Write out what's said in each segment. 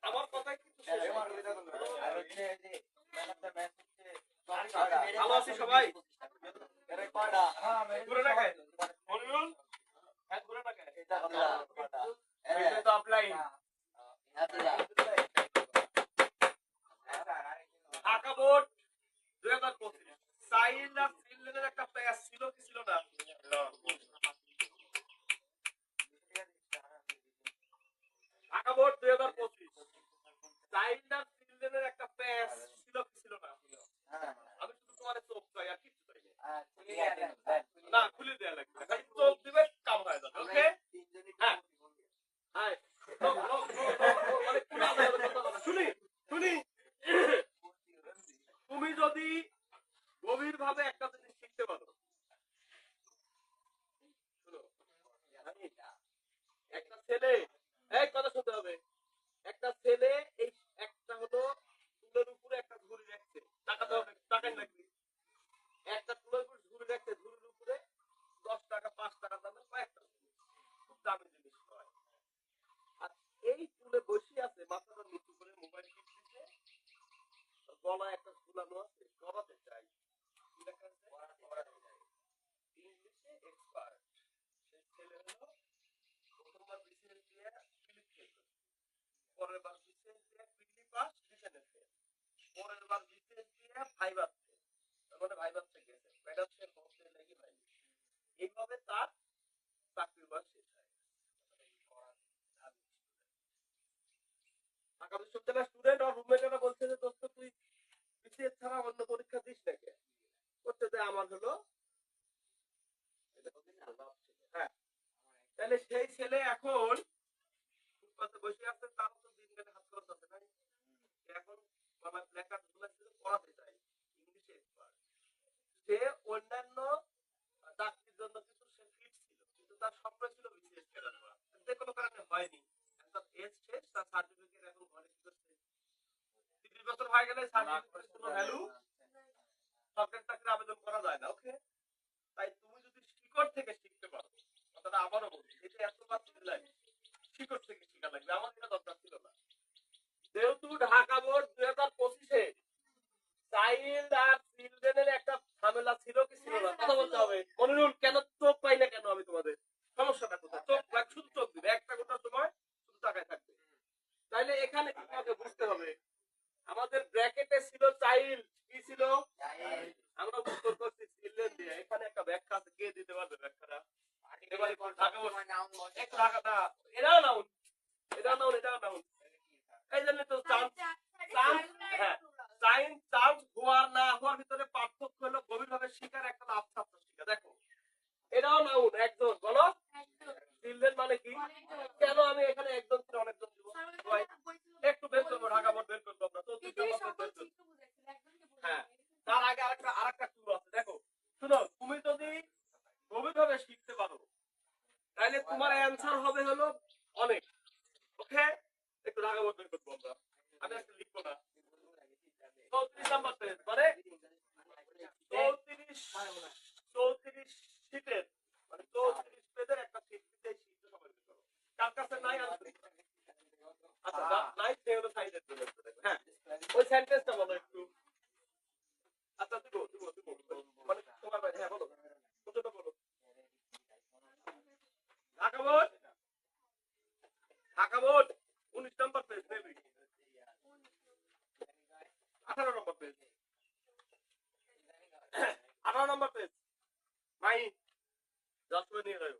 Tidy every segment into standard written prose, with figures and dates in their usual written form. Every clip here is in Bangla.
আমার কথাই কিন্তু ভালো আছি সবাই ঘুরে রাখায় ঘুরে রাখায় অফলাইন ঢাকা বোর্ড 2025 সাইল আর সিলেনের একটা প্যাচ ছিল কি ছিল না ঢাকা বোর্ড 2025 সাইল আর সিলেনের একটা প্যাচ ছিল কি ছিল না আমি শুধু তোমার চোখ চাই আর কিছু চাই না খুলে দেয়া লাগবে খালি চোখ দিবে কাম হয়ে যাবে ওকে হ্যাঁ হ্যাঁ শুনি শুনি তুমি যদি গভীর ভাবে একটা জিনিস শিখতে পারো একটা ছেলে এই কথা শুনতে হবে একটা ছেলে এই একটা হলো চুলের উপরে একটা ঝুড়ি রাখছে টাকা লাগবে একটা চুলের উপরে ঝুড়ি রাখছে ঝুড়ির উপরে 10 টাকা 5 টাকা দামের কয়েকটা খুব দামি জিনিস হয় আর এই চুলে বসে আছে মাথাটা নিচু করে মোবাইল টিপতেছে গলায় একটা ঝুলানো আছে করাতে চাই ইংলিশে এক্সপার্ট সেই ছেলে হলো প্রথমবার বিসিএস দিয়ে ক্লিক খেয়েছে পরের বার বিসিএস দিয়ে পিডি পাস রিটেনে ফেল পরের বার বিসিএস দিয়ে ভাইবার মানে ভাইবার থেকে গেছে ম্যাডাম সে বলতে লেগে হয়নি এইভাবে তার চাকরির বয়স শেষ হয় ঢাকা বিশ্ববিদ্যালয়ের স্টুডেন্ট আর রুমমেটেরা বলছে যে দোস্ত তুই বিসিএস ছাড়া অন্য পরীক্ষা দিস নাকি করতে যে আমার হলো হ্যাঁ তাহলে সেই ছেলে এখন ফুটপাতে বসে আছে তার তো দিন গেলে হাত খরচ আছে না এখন বাবা প্ল্যাকার্ড ঝুলাচ্ছে পড়াতে চাই ইংলিশে এক্সপার্ট সে অন্যান্য চাকরির জন্য কিন্তু সে ফিট ছিল কিন্তু তার স্বপ্ন ছিল বিসিএস ক্যাডার করা যে কোনো কারণে হয়নি তার এজ শেষ তার সার্টিফিকেট এখন ঘরে কি করছে 30 বছর হয়ে গেলে সার্টিফিকেটের কোনো ভ্যালু সরকারি চাকরির আবেদন করা যায় না ওকে তাই তুমি যদি শিকড় থেকে শিখতে পারো কথাটা আবারও বলছি এটা এতবার ছিল শিকড় থেকে শেখা লাগবে আমার এটা দরকার ছিল না যেহেতু ঢাকা বোর্ড 2025-এ চাইল্ড আর চিলড্রেনের একটা ঝামেলা ছিল কি ছিল না কথা বলতে হবে মনিরুল কেন চোখ পাই না কেন আমি তোমাদের সমস্যাটা কোথায় চোখ শুধু চোখ দিবে একটা গোটা সময় শুধু তাকায় থাকবে তাইলে এখানে কি তোমাকে বুঝতে হবে আমাদের ব্র্যাকেটে ছিল চাইল্ড কি ছিল আমরা উত্তর করছি চিলড্রেন দিয়ে এখানে একটা ব্যাখ্যা আছে কে দিতে পারবে ব্যাখ্যাটা এবারে ঢাকা বোর্ড একটু ঢাকা না এটাও নাউন এই জন্য তো চান্স হ্যাঁ সায়েন্স চান্স হওয়ার না হওয়ার ভিতরে পার্থক্য হলো গভীরভাবে শিকার একটা লাভ ছাত্র শিক্ষা দেখো এটাও নাউন একজন বলো চিলড্রেন মানে কি কেন আমি এখানে একজন ছিল অনেকজন দিব একটু বের করবো ঢাকা বোর্ড বের করবো আমরা হ্যাঁ তার আগে আরেকটা টুল আছে দেখো শুনো তুমি যদি গভীরভাবে শিখতে পারো তাহলে তোমার অ্যান্সার হবে হলো অনেক ওকে একটু ঢাকা বোর্ড বের করবো আমরা আমি আজকে লিখবো না 34 নাম্বার পেজ মানে 34 শীটের মানে 34 পেজের একটা শীট দিতে শীট সবাই বের করো কার কাছে নাই আচ্ছা নাই সে হলো সাইডের জন্য হ্যাঁ ওই সেন্টেন্সটা বলো একটু আচ্ছা দিব মানে তোমার ভাই হ্যাঁ বলো কতটা বলো ঢাকা বোর্ড 19 নাম্বার পেজ নেবি 18 নম্বর পেজ 18 নম্বর পেজ ভাই 10 মিনিট নিয়ে যাও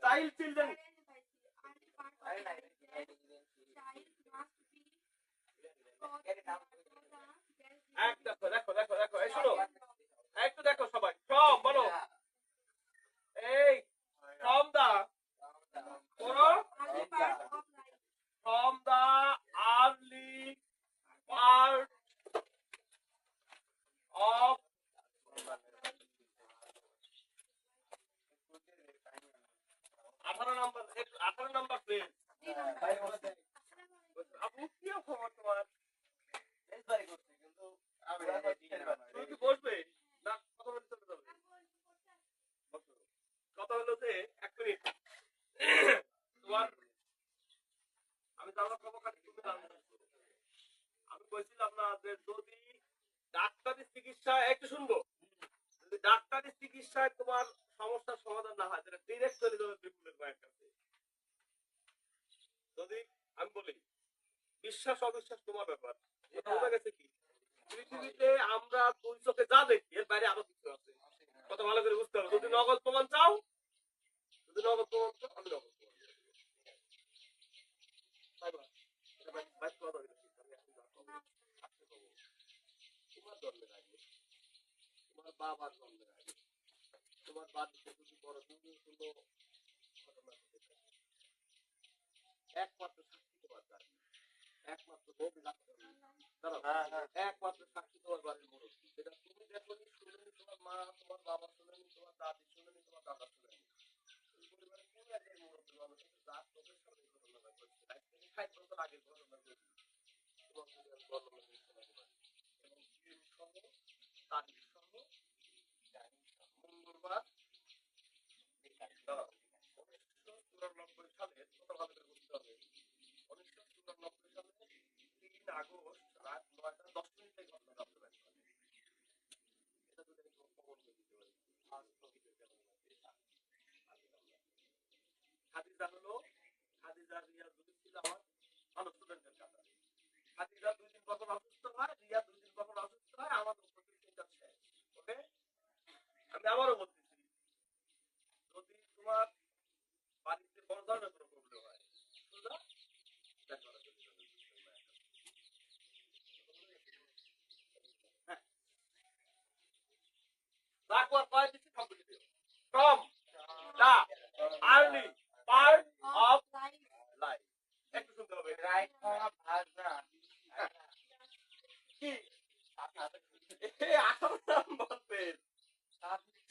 চাইল্ড চিলড্রেন দেখো এই শোনো একটু দেখো সবাই ফ্রম বলো এই from the from the early part of 18 নম্বর পেজ আপু কি খবর তোমার কইছিলাম না যে যদি ডাক্তারি চিকিৎসা একটু শুনবো, যদি ডাক্তারি চিকিৎসায় তোমার সমস্যার সমাধান না হয় তাহলে ডিরেক্ট চলে যাবে বিপুলের ভাইয়ের কাছে। যদি আমি বলি বিশ্বাস অবিশ্বাস তোমার ব্যাপার, এটা বোঝা গেছে কি পৃথিবীতে আমরা দুই চোখে যা দেখি এর বাইরে আরো কিছু আছে, কত ভালো করে বুঝতে হবে। যদি নগদ প্রমাণ চাও, যদি নগদ প্রমাণ চাও আমি নগদ প্রমাণ দেব। তাই না? এটা বাইক কথা বলি, আমি এখন যা করবো, আজকে করবো। তোমার জন্মের আগে, তোমার বাবার জন্মের আগে, তোমার বাড়িতে যদি বড় দুর্নীতি কোনো ঘটনা ঘটে থাকে, একমাত্র সাক্ষী তোমার বাড়ি, একমাত্র ভোগ রাখতে হবে। একমাত্র সাক্ষী তোমার বাড়ির মুরব্বী, যেটা তুমি দেখোনি, শুনেনি, তোমার মা তোমার বাবা শুনেনি, তোমার দাদি শুনেনি, তোমার দাদা শুনেনি। এই পরিবারের কোনো একজন মুরব্বী মানুষ আছে যার চোখের সামনে ঘটনাটা ঘটছে, আজ থেকে ৬০ বছর আগের ঘটনা ঘটছে, তোমার পরিবারের বর্ণনা করে শোনাতে পারি। এবং দিন সহ, তারিখ সহ, মঙ্গলবার, ১৯৯৪ সালের, কত ভালো করে বুঝতে হবে, ১৯৯৪ সালের ৩ আগস্ট রাত ৯টা ১০ মিনিটে ঘটনা জানতে পারি। এটা যদি আমি খবর দিতে পারি, খাদিজা হলো, খাদিজা রিয়া যদি ছিল আমার ভালো স্টুডেন্টের কাছে। খাদিজা ২ দিন কখন অসুস্থ হয়, রিয়া ২ দিন কখন অসুস্থ হয়, আমার উপস্থিতিটা শেষ। ওকে, আমি আবারও বলতেছি, যদি তোমার বাড়িতে বড় ধরনের কোনো প্রবলেম হয়, সোজা দেখা করা চলে যাবে। হ্যাঁ, backward point is competitive. From the early part of life. একটু শুনতে হবে। কি? 18 নম্বর পেজ,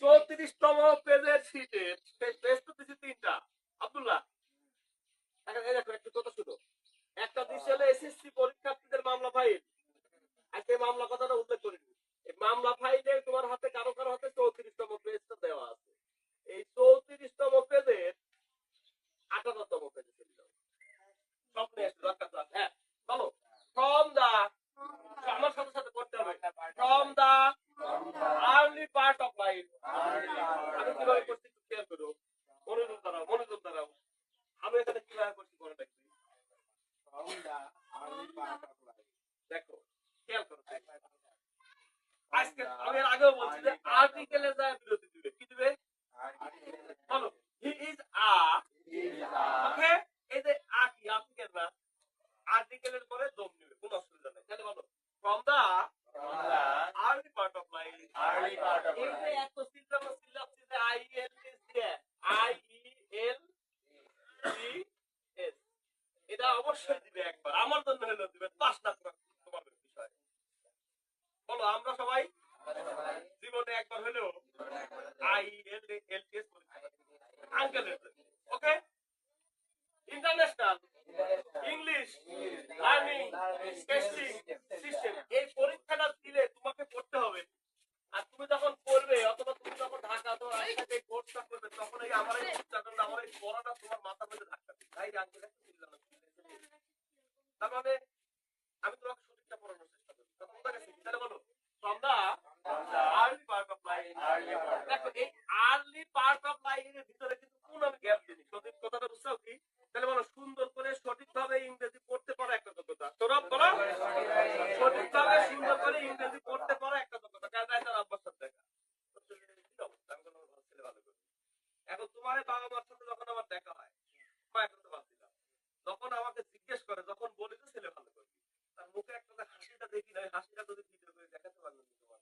34তম পেজের শীটের পেজ তো দিছি 3টা। আব্দুল্লাহ, এখন এই দেখো একটু কথা শুনো। একটা দিছে হলো এসএসসি পরীক্ষার্থীদের মামলা ফাইল। আজকে মামলা কথাটা উল্লেখ করিনি। এই মামলা ফাইলে তোমার হাতে কারো কারো হাতে 34তম পেজটা দেওয়া আছে। এই 34তম পেজের 18তম পেজে চলে যাও। স্বপ্নে এসে দরকার। হ্যাঁ, বলো। ফ্রম দা, আমার সাথে সাথে পড়তে হবে। From the early part of life. আমি কিভাবে করছি একটু খেয়াল করো। মনোযোগ দাঁড়াও, মনোযোগ দাঁড়াও। আমি এখানে কিভাবে করছি মনে রাখছি। দেখো, খেয়াল করো। আজকে আমি এর আগেও বলছি যে আর্টিকেলে যায় বিরতি দিবে। কি দিবে? বলো, হি ইজ আ। ওকে, এই যে আ কি আর্টিকেল না, আর্টিকেলের পরে দম নিবে, কোনো অসুবিধা নাই। তাহলে বলো from the early part of life. এই যে এত সিলাব যে আই এল এস দিয়ে I E L T S, এটা অবশ্যই দিবে একবার। আমার জন্য হলো দিবে 5 লাখ তোমার বিষয়। বলো, আমরা সবাই জীবনে একবার হলেও I L L T S আঙ্কেলের জন্য। Okay, international English learning testing system. এই পরীক্ষাটা দিলে তোমাকে পড়তে হবে। আর তুমি যখন পড়বে, অথবা তুমি যখন ঢাকা অথবা রাজশাহীতে এই কোর্সটা করবে, তখন এই আমার এই উচ্চারণটা, আমার এই পড়াটা তোমার মাথার মধ্যে ধাক্কা দিবে। তাই আঙ্কেল একটা চিল্লানো। তার মানে আমি তোমাকে সঠিকটা পড়ানোর চেষ্টা করি। তখন বোঝা গেছে কি? তাহলে বলো from the early part of life. দেখো, এই আর্লি পার্ট অফ লাইফের ভিতরে কিন্তু কোন আমি গ্যাপ দিই। সঠিক কথাটা বুঝছো কি? তাহলে বলো, সুন্দর করে সঠিকভাবে ইংরেজি পড়তে পারো একটা যোগ্যতা। সৌরভ বলো, সঠিকভাবে সুন্দর করে ইংরেজি পড়তে পারো একটা যোগ্যতা। কারণ তার আব্বার সাথে দেখা। এখন তোমার বাবা মার সাথে যখন আমার দেখা হয়, এখন তো বাদ দিলাম, যখন আমাকে জিজ্ঞেস করে, যখন বলি তো ছেলে ভালো করবি, তার মুখে একটা হাসিটা দেখি না, হাসিটা যদি ভিডিও করে দেখাতে পারলো তোমার।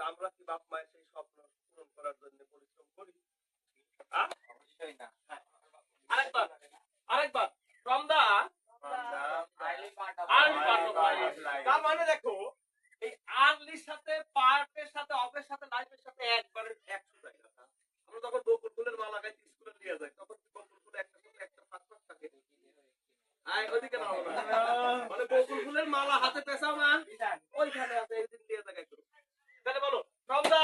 আমরা কি বাপ মায়ের সেই স্বপ্ন পূরণ করার জন্য পরিশ্রম করি? অবশ্যই না। আরেকবার, আরেকবার from the early part of life. তার মানে দেখো, এই আর্লির সাথে পার্টের সাথে অফের সাথে লাইফের সাথে একবারে 100 জায়গা। আমরা যখন বকুল ফুলের মালা গাইতে স্কুলে নিয়ে যাই, তখন কি বকুল ফুলে একটা সাথে একটা ফাঁক থাকে? আয় ওদিকে নাও না, মানে বকুল ফুলের মালা হাতে পেছাও না, ওইখানে আছে, একদিন নিয়ে যাই একটু। তাহলে বলো from the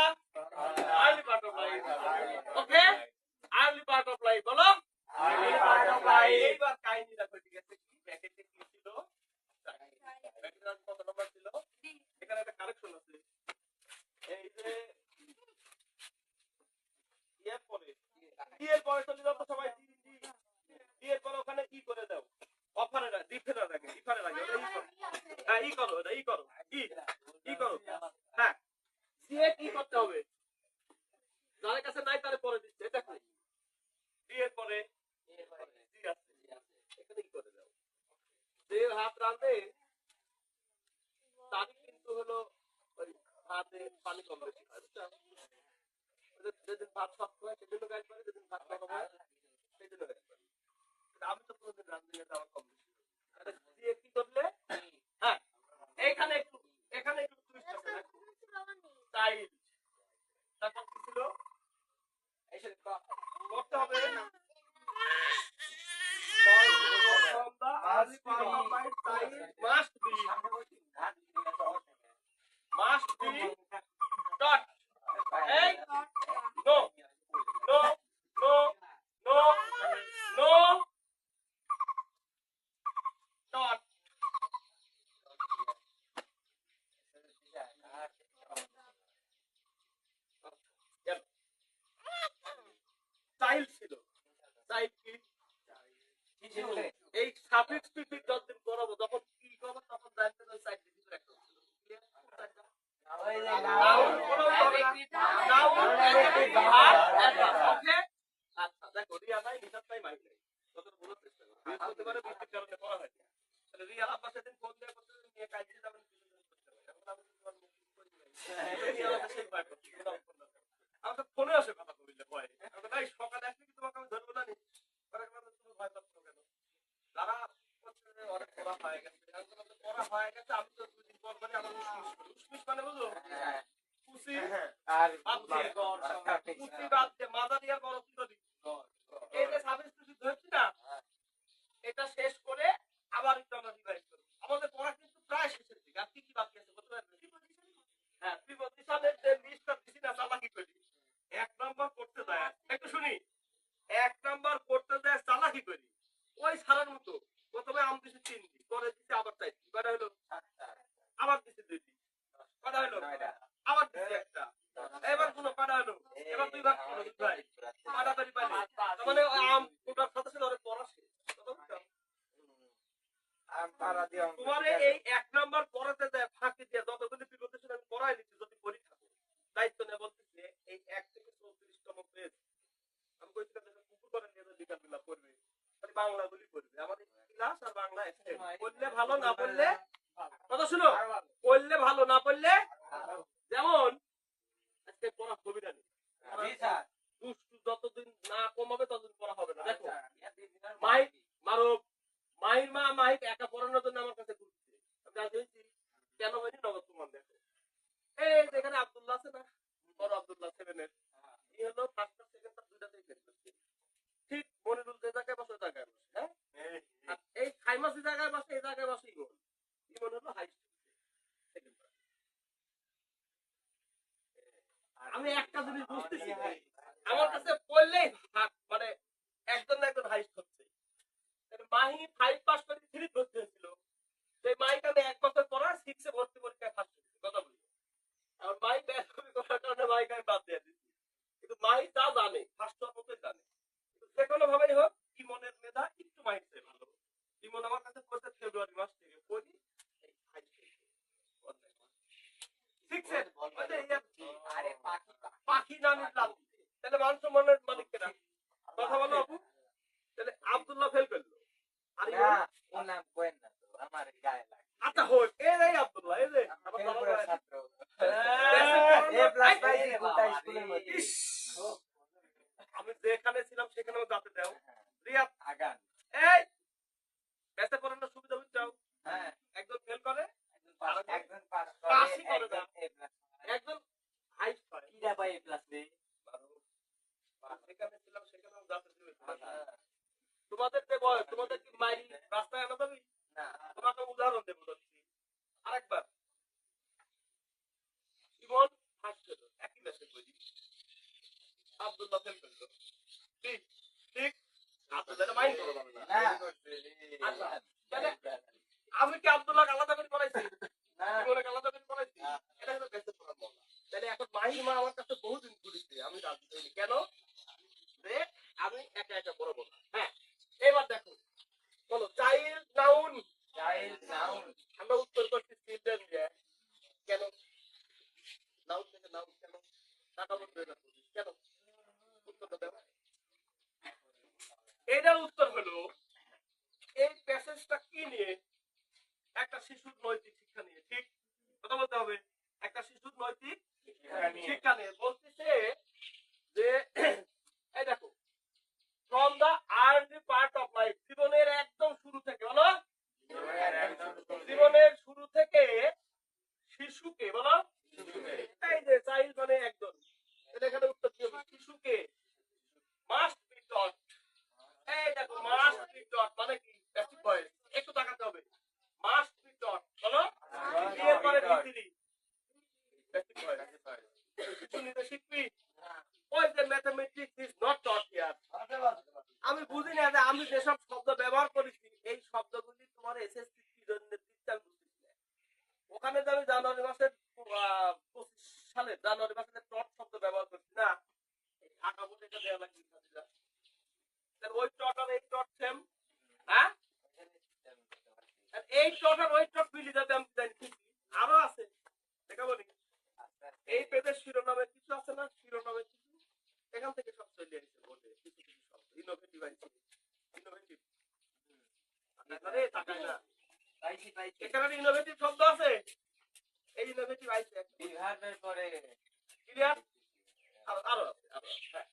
early part of life. Okay, early part of life. বলো আর্লি পার্ট অফ লাইফ। এইবার কাহিনীটা কই ঠিক আছে? কি ব্র্যাকেটে কি ছিল? তারই কিন্তু হলো ওই ভাতে পানি কম বেশি হয়, বুঝছো? যেদিন ভাত শক্ত হয় সেদিনও গাছ পারে, যেদিন ভাত নরম হয় সেদিনও গাছ পারে। আমি তো কোনোদিন রাঁধুনি, এটা আমার কম বেশি হয়। তাহলে দিয়ে কি করলে, হ্যাঁ এখানে একটু টুইস্ট আছে, স্টাইল। তারপর কি ছিল, করতে হবে must be dot. Hey, no, no, no, no, no, dot. Style ছিল, স্টাইল কি, এই সাফিক্স প্রিফিক্স যতদিন করাবো, যখন কি করবো তখন জানতে হবে সাইড কিছু একটা নাউন কোনো হবে না, নাউন অ্যাডজেক্টিভ ভার্ব অ্যাডভার্ব। ওকে, আচ্ছা দেখো রিয়া নাই, নিশাত নাই, মাইক নাই, যতটা বলার চেষ্টা করো। বৃহস্পতিবারে বৃষ্টির কারণে করা হয়, তাহলে রিয়া আব্বা সেদিন ফোন দিয়ে করতে নিয়ে কাজে যাবেন, এখন আমি তোমার মুখ করে দিই, রিয়া আমাকে সেই ভয় করছে, আমার তো ফোনে আসে কথা বললে ভয়, আমি নাই সকালে আসলে কি তোমাকে আমি ধরবো না নি, তুমি ভয় পাচ্ছ কেন? যারা অনেক পড়া হয়ে গেছে, পড়া হয়ে গেছে, আমি তো 2 দিন পর পরে আমার উসমিস মানে বুঝো কুচি আর কুচি বাদ দিয়ে মাজা দিয়ে বড় কি করি, এই যে সাবিস কুচি ধরছি না, এটা শেষ করে আবার একটু আমরা রিভাইজ করব। আমাদের পড়া কিন্তু প্রায় শেষের দিকে, আর কি কি বাকি আছে বলতে পারবেন? হ্যাঁ, প্রিপজিশনের যে লিস্টটা দিছি না, চালাকি করি 1 নাম্বার করতে যায়, একটু শুনি, 1 নাম্বার করতে যায় চালাকি করি ওই সারার মতো। প্রথমে আম দিছি 3 দিন, পরে দিছি আবার 4 দিন, কয়টা হলো? আবার দিছি 2 দিন, কয়টা হলো? আবার দিছি একটা, এবার কোন কয়টা হলো? এবার 2 ভাগ করো, 2 ভাই কয়টা করে পাইলে? তার মানে আম ওটার সাথে সাথে ওরে পড়া শেষ। তোমারে এই 1 নাম্বার পড়াতে দেয় ফাঁকি দিয়ে, যতগুলি প্রিপারেশন আমি পড়াই নিচ্ছি, যদি পরীক্ষা দায়িত্ব নিয়ে বলতেছি এই 1 থেকে 34তম পেজ আমি কইছিলাম যে কুকুর করে নিয়ে বিকাল বেলা পড়বে, মানে বাংলা গুলি পড়বে, আমাদের ক্লাস আর বাংলা এক্সটেন্ড পড়লে ভালো, না পড়লে কথা শুনো, পড়লে ভালো, না পড়লে যেমন আজকে পড়া হবে না, জি স্যার, দুষ্টু যতদিন না কমাবে ততদিন পড়া হবে না। দেখো মাইক মারো, মাইর মা মাইক একা পড়ানোর জন্য আমার কাছে ঘুরছে, আমি রাজি হয়েছি, কেন হয়নি নগদ প্রমাণ। দেখো এই যেখানে আব্দুল্লাহ আছে না, বড় আব্দুল্লাহ 7 এর, এই হলো ফার্স্ট আর সেকেন্ড আর দুইটাতেই ফেল করছে, ঠিক মনিরুল যে জায়গায় বসে ওই জায়গায় বসে, হ্যাঁ, আর এই খাইমাসি জায়গায় বসে এই জায়গায় বসে ইমন, ইমন হলো হাই সেকেন্ড। আমি একটা জিনিস বুঝতেছি, আমার কাছে পড়লেই মানে একজন না একজন হাইস্ট হচ্ছে। মাহি 5 পাস করে 3 ভর্তি হয়েছিল, সেই মাইকে আমি 1 বছর পড়া 6 এ ভর্তি পরীক্ষায় ফার্স্ট হয়েছি, কথা বলি। আর মাই ব্যাস করার কারণে মাইকে আমি বাদ দিয়ে দিচ্ছি, কিন্তু মাই তা জানে, ফার্স্ট হওয়ার মতোই জানে, কিন্তু যে কোনো ভাবেই হোক ইমনের মেধা একটু মাইন্ডসে ভালো। ইমন আমার কাছে পড়ছে ফেব্রুয়ারি মাস থেকে পড়ি, পাখি না নিলাম, তাহলে মান সম্মানের মালিক কেনা, কথা বলো আপু। তাহলে আব্দুল্লাহ ফেল করলো, আর আচ্ছা হোক, এই আব্দুল্লাহ, এই যে আমি যেখানে ছিলাম সেখানে যাতে দাও রিয়াদ আগান, এই বেঁচে পড়ানোর সুবিধা বুঝছাও, একজন ফেল করে একজন পাসই করে না, একজন হাইস্ট পায়, কিরা পায় এ প্লাস নেই, সেখানে ছিলাম সেখানেও যাতে দিবে। তোমাদের যে বয়স, তোমাদের কি মাইল রাস্তায় আনা যাবে না, তোমাকে উদাহরণ দেবো যাচ্ছি আরেকবার। ইমন ফার্স্ট হলো একই ম্যাচে করি, আব্দুল্লাহ ফেল করলো, ঠিক ঠিক, আব্দুল্লাহ মাইন্ড করো না, আচ্ছা তাহলে আমি কি আব্দুল্লাহ আলাদা করে পড়াইছি না, ইমনকে আলাদা করে পড়াইছি, এটা হলো বেঁচে পড়ার মজা। তাহলে এখন মাহির মা আমার কাছে বহুদিন ঘুরেছে, আমি রাজি হইনি কেন, যে আমি একা একা পড়াবো না। হ্যাঁ এবার দেখো বলো চাইল্ড নাউন, চাইল্ড নাউন আমরা উত্তর করছি চিলড্রেন দিয়ে, কেন নাউন থেকে নাউন কেন, টাকা বলতে না কেন, উত্তরটা দেবো। এটার উত্তর হলো এই প্যাসেজটা কি নিয়ে, একটা শিশুর নৈতিক শিক্ষা নিয়ে, ঠিক কথা বলতে হবে। একটা শিশুর নৈতিক শিক্ষা নিয়ে বলতেছে যে এই দেখো, from the early part of life, জীবনের একদম শুরু থেকে, বলো জীবনের শুরু থেকে শিশুকে, বলো এই যে চাইল্ড মানে একজন, এখানে উত্তর কি হবে? শিশুকে মাস্ট বি টট, এই দেখো মাস্ট বি টট মানে কি? প্যাসিভ ভয়েস, একটু তাকাতে হবে। মাস্ট বি টট, বলো বিয়ের পরে ভিত্তি প্যাসিভ ভয়েস, শিশু নিজে শিখবি। ওই যে mathematics is not taught here, আমি বুঝি না যে আমি যেসব শব্দ ব্যবহার করেছি এই শব্দগুলি তোমার এসএসসি কি জন্য দিতে আমি বুঝতেছি না। ওখানে যে আমি জানুয়ারি মাসের 25 সালে জানুয়ারি মাসে টট শব্দ ব্যবহার করছি না, আঁকা বলে এটা দেওয়া লাগবে ছাত্রীরা। ওই টট আর এই টট সেম, হ্যাঁ এই টট আর ওই টট মিলে যাবে, আমি জানি। আরো আছে দেখাবো নি, এই পেজের শিরোনামে কিছু আছে না, শিরোনামে কিছু এখান থেকে সব চলে আসছে বলে কিছু কিছু শব্দ ইনোভেটিভ আছে, ইনোভেটিভ আরে তাকাই না, এখানে ইনোভেটিভ শব্দ আছে, এই ইনোভেটিভ আইছে বিভাগের পরে ক্লিয়ার, আরো আরো আছে, আরো আছে। হ্যাঁ।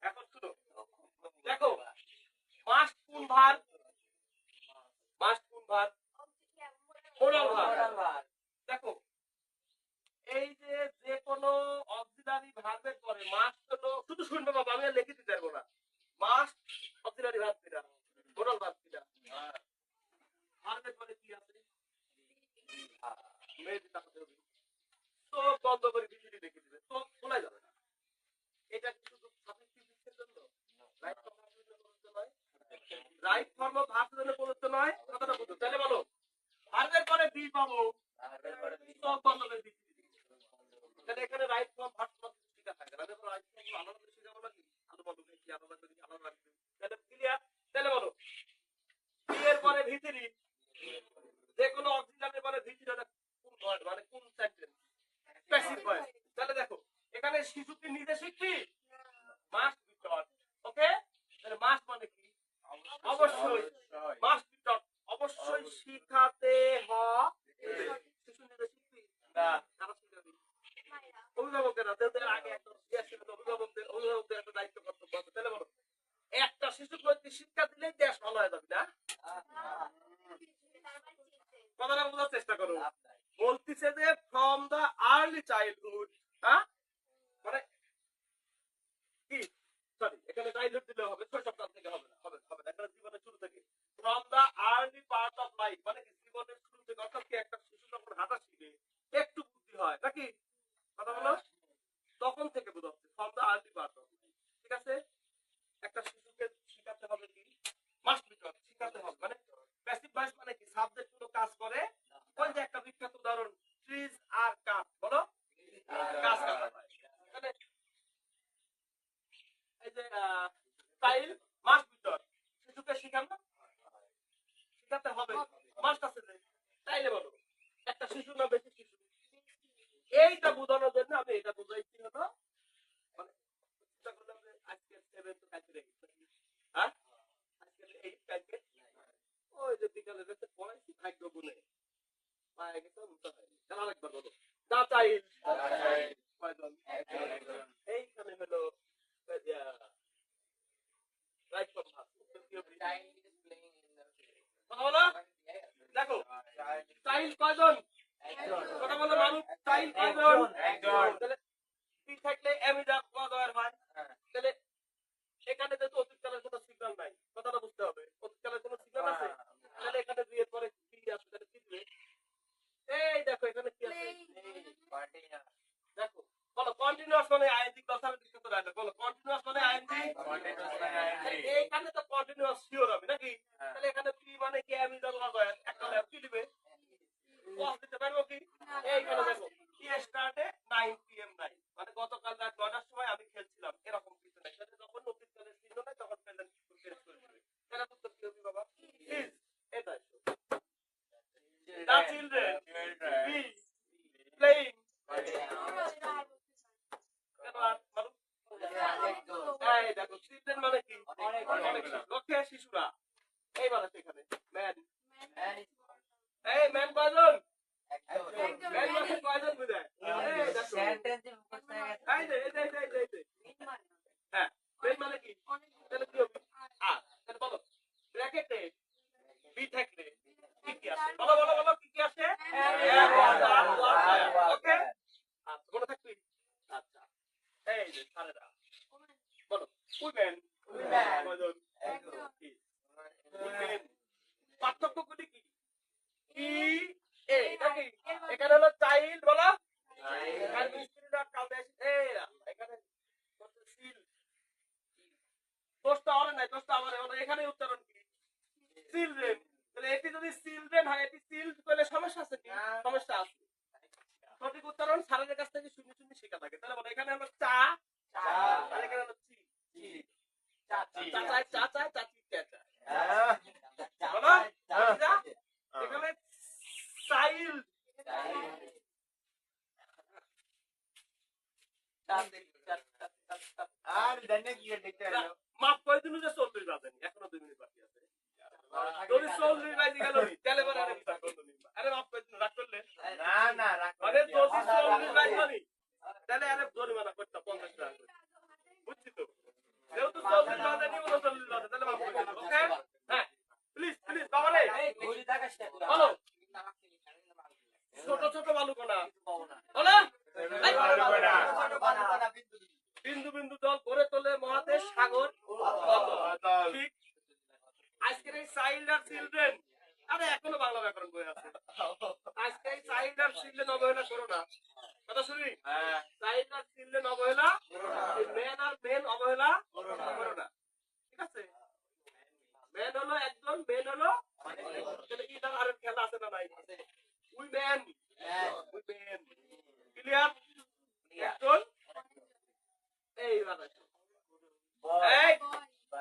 এখন শুনো, দেখো মাস্ট কোন ভার, মাস্ট কোন ভার, মোরাল ভার। দেখো এই যে যে কোনো অক্সিলারি ভার্বের পরে মাস্ট হলো, শুধু শুনবে বাবা, আমি আর লিখে দিতে পারবো না। মাস্ট অক্সিলারি ভার্ব কিনা, মোরাল ভার্ব কিনা, ভার্বের পরে কি আছে? মেয়ে তাকাতে হবে, তো বন্ধ করে ভিডিও দেখে দিবে, তো শোনা যাবে না। এটা কি শুধু সাবজেক্টিভ দিচ্ছের জন্য, রাইট ফর্ম ভার্বের জন্য প্রযোজ্য নয়, রাইট ফর্ম ভার্বের জন্য প্রযোজ্য নয়, কথাটা বুঝো। তাহলে বলো ভার্বের পরে বি পাবো, ভার্বের পরে বি তো বন্ধ করে দিচ্ছি, তাহলে এখানে রাইট ফর্ম ভার্ব ঠিক আছে, আমি তো রাইট ফর্ম আলাদা করে শিখাবো নাকি, আলাদা বলবো কি আলাদা করে আলাদা রাখবে, তাহলে ক্লিয়ার। তাহলে বলো বি এর পরে ভিতরি, যে কোনো অক্সিলারির পরে ভিতরি, কোন ওয়ার্ড মানে কোন সেন্টেন্স, প্যাসিভ ভয়েস। তাহলে দেখো এখানে শিশুকে নিজে শিখবি, মাস্ট বি টট, ওকে। তাহলে মাস্ট মানে কি? অবশ্যই, মাস্ট বি টট অবশ্যই শিখাতে হবে। শিশু নিজে শিখবি না, কারা শিখাবি? অভিভাবকেরা। তাদের আগে একটা অভিভাবকদের একটা দায়িত্ব কর্তব্য আছে। তাহলে বলো একটা শিশু নৈতিক শিক্ষা দিলেই দেশ ভালো হয়ে যাবে না? কথাটা বোঝার চেষ্টা করো। বলতেছে যে ফ্রম দা আর্লি চাইল্ডহুড, হ্যাঁ মানে কি, সরি এখানে চাইল্ডহুড দিলে হবে, শৈশবকাল থেকে হবে না, হবে হবে না, এখানে জীবনের শুরু থেকে। From the early part of life মানে কি, জীবনের শুরু থেকে, অর্থাৎ কি একটা শিশু যখন হাঁটা শিখে একটু বুদ্ধি হয় নাকি, কথা বলো, তখন থেকে বোঝাচ্ছে from the early part of life, ঠিক আছে। একটা শিশুকে শিখাতে হবে কি, মাস্ট বি টট, শিখাতে হবে মানে প্যাসিভ ভয়েস মানে কি, সাবজেক্ট কোনো কাজ করে। ওই যে একটা বিখ্যাত উদাহরণ, ট্রিজ আর কাট, বলো গাছ কাটা হয়, তাহলে এই যে চাইল্ড মাস্ট বি টট, শিশুকে শিখানো শিখাতে হবে, মাস্ট আছে যে, তাইলে বলো একটা শিশু না বেশি শিশু, এইটা বোঝানোর জন্য আমি এটা বোঝাইছি হলো, মানে চিন্তা করলাম যে আজকে 7 তো কালকে রেখে, হ্যাঁ আজকে 8 কালকে, ওই যে বিকালে রেখে পড়াইছি ভাগ্য গুণে পায়ে গেছে, মুখটা হয়নি। খেলা একবার বলো দা চাইল্ড কয়জন, এইখানে হলো রাইট ফর্ম ভার্ব, কথা বলো। দেখো চাইল্ড কয়জন, কথা বলো মানুষ, চাইল্ড কয়জন, তাহলে তিন থাকলে এমিডা কয়জন হয়, তাহলে এখানে যেহেতু অতীতকালের কোনো সিগন্যাল নাই, কথাটা বুঝতে হবে, অতীতকালের কোনো সিগন্যাল আছে, তাহলে এখানে দুই এর পরে কি আছে, তাহলে কি দিবে, এই দেখো এখানে কি আছে, দেখো বলো কন্টিনিউয়াস মানে আইএনজি, ক্লসারের দিকে তো ডায়লগ, বলো কন্টিনিউয়াস মানে আইএনজি, এইখানে তো কন্টিনিউয়াস শিওর হবে নাকি, তাহলে এখানে পি মানে কি, আমি যখন একটা ল্যাব কি দিবে, কস দিতে পারবো কি, এইখানে দেখো কি স্টার্টে 9 PM 9 মানে গতকাল রাত 9টার সময় আমি খেলছিলাম, এরকম কিছু নাই, তাহলে যখন অতীতকালের চিহ্ন নাই তখন প্রেজেন্ট টেন্স করে দিবে, তাহলে তো কি হবে বাবা, ইজ, এটাই দা চিলড্রেন বি প্লেইং, এই দেখো চিলড্রেন মানে কি, অনেক শিশু, ওকে শিশুরা। এইবার আছে এখানে ম্যান, এই ম্যান কয়জন? একজন। ম্যান মানে কয়জন বুঝায়? এই দেখো। সেন্টেন্সে মুখস্থ হয়ে গেছে। এই যে, হ্যাঁ, ম্যান মানে কি? তাহলে কি হবে? তাহলে বলো। ব্র্যাকেটে বি থাকলে কি কি আসে? বলো কি কি আসে? ওকে? আচ্ছা, মনে থাকবে? আচ্ছা। এই যে স্যারেরা। বলো। উইমেন। কয়জন? কি? উইমেন। পার্থক্যগুলি কি? কি এ নাকি? এখানে হলো চাইল্ড বলো। আর মিস্ত্রিরা কাউকে এখানে সিল দোষটা আমার নাই, দোষটা আমার হলো এখানে উচ্চারণ কি? চিলড্রেন। তাহলে এটি যদি চিলড্রেন হয়, এটি চিল্ড করলে সমস্যা আছে কি? সমস্যা আছে। সঠিক উচ্চারণ স্যারের কাছ থেকে শুনে শুনে শেখা থাকে। তাহলে বলো এখানে হলো চা, আর এখানে হলো চি। চাচাই চাচাই চাচি চাচা। বলো চাচা। এখানে চাইল্ড। আর জানে কি দেখতে হলো মাপ কয়দিন যে 40 বাজেনি, এখনো 2 মিনিট বাকি আছে। যদি 40 বাজে গেল নি তাহলে বলে আরে বিচার করতে নি। আরে মাপ কয়দিন রাগ করলে? না রাখ আরে যদি 40 বাজে নি তাহলে আরে জরিমানা করতে 50 টাকা করে। বুঝছি তো? যেহেতু 40 বাজে নি 39 বাজে তাহলে মাপ করে দিন। ওকে? হ্যাঁ। প্লিজ বাবা রে। বলো। ছোট ছোট বালুকণা। বলো। বিন্দু বিন্দু জল গড়ে তোলে মহাদেশ সাগর ঠিক। আজকের এই চাইল্ড আর চিলড্রেন, আরে এখনো বাংলা ব্যাকরণ বই আছে। আজকে এই চাইল্ড আর চিলড্রেন অবহেলা করো না। কথা শুনি? চাইল্ড আর চিলড্রেন অবহেলা, মেন আর মেন অবহেলা করো না। ঠিক আছে? মেন হলো একজন, মেন হলো তাহলে কি তার আরেক খেলা আছে না নাই? Women clear? একজন এই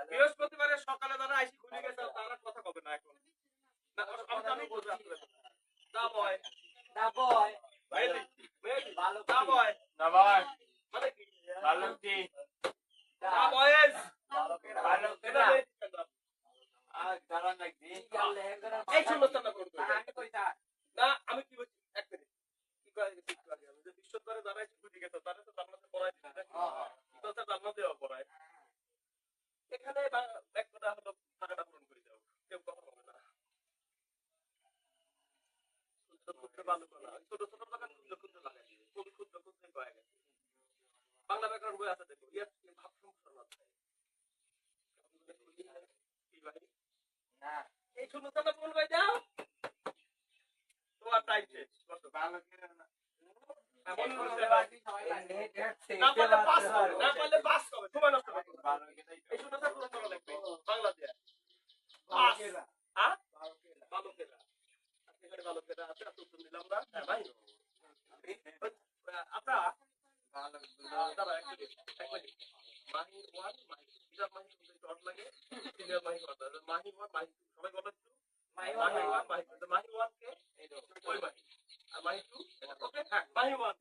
বৃহস্পতিবারের সকালে যারা আইসি ঘুরে গেছে তারা কথা কবে না এখন না আমি বলবো আসলে দা বয় ভালো দা বয় না ভাই মানে কি ভালো কি দা বয়েস ভালো এটা আর কারণ লাগবে এই শূন্যস্থানটা পূরণ করবে না আমি কি বলছি এক মিনিট কি করে আমি যে বিশ্ববারে যারা আইসি ঘুরে গেছে তারা তো জান্নাতে পড়ায় দিতে তো তার জান্নাতেও পড়ায় এখানে একটা হলো টাকাটা পূরণ করে দাও কেউ কথা বলে না ক্ষুদ্র ভালো করা ছোট ছোট টাকা ক্ষুদ্র লাগাই দিবে খুব ক্ষুদ্র পাওয়া গেছে বাংলা ব্যাকরণ বই আছে দেখো ইয়ার ভাব সংস্করণ আছে কি ভাই না এই শূন্যস্থানটা পূরণ করে দাও তোমার টাইম শেষ কত ভালো করে না না পারলে পাস হবে সময় নষ্ট করবে এই শূন্যস্থান পূরণ করা লাগবে বাংলা দিয়ে পাস হ্যাঁ বালকেরা এখানে বালকেরা আছে এত উত্তর দিলাম না হ্যাঁ ভাই আচ্ছা দাদা এক মিনিট মাহি ওয়ান মাহি ইজার মাহি শর্ট লাগে সিনিয়র মাহি মাহি ওয়ান মাহি সবাই বলো একটু মাহি ওয়ান মাহি ওয়ান কে ওই মাহি আর মাহি টু ওকে হ্যাঁ মাহি ওয়ান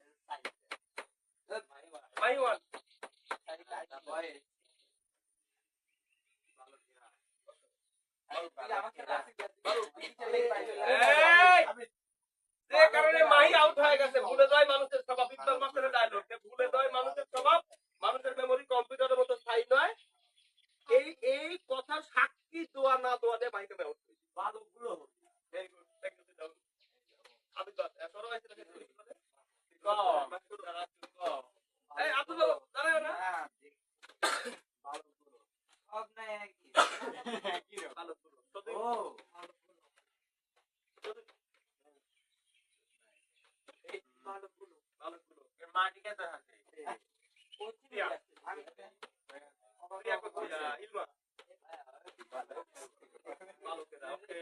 যে কারণে মাহি আউট হয়ে গেছে ভুলে যায় মানুষের স্বভাব ইকবাল মাস্টারের ডায়লগ ভুলে যায় মানুষের স্বভাব মানুষের মেমরি কম্পিউটারের মতো স্থায়ী নয় এই কথা সাক্ষী দোয়া না দোয়া দিয়ে মাহিকে আউট করেছি বালকগুলো ভেরি গুড থ্যাংক ইউ দাও আমি বাস সরো আছে না এই আপনি বলো দাঁড়াও না বালকগুলো সব নাই কি বালকগুলো ও মাটিকে তো আছে আমি ক্রিয়া করছি ইলমা ভালো করে ওকে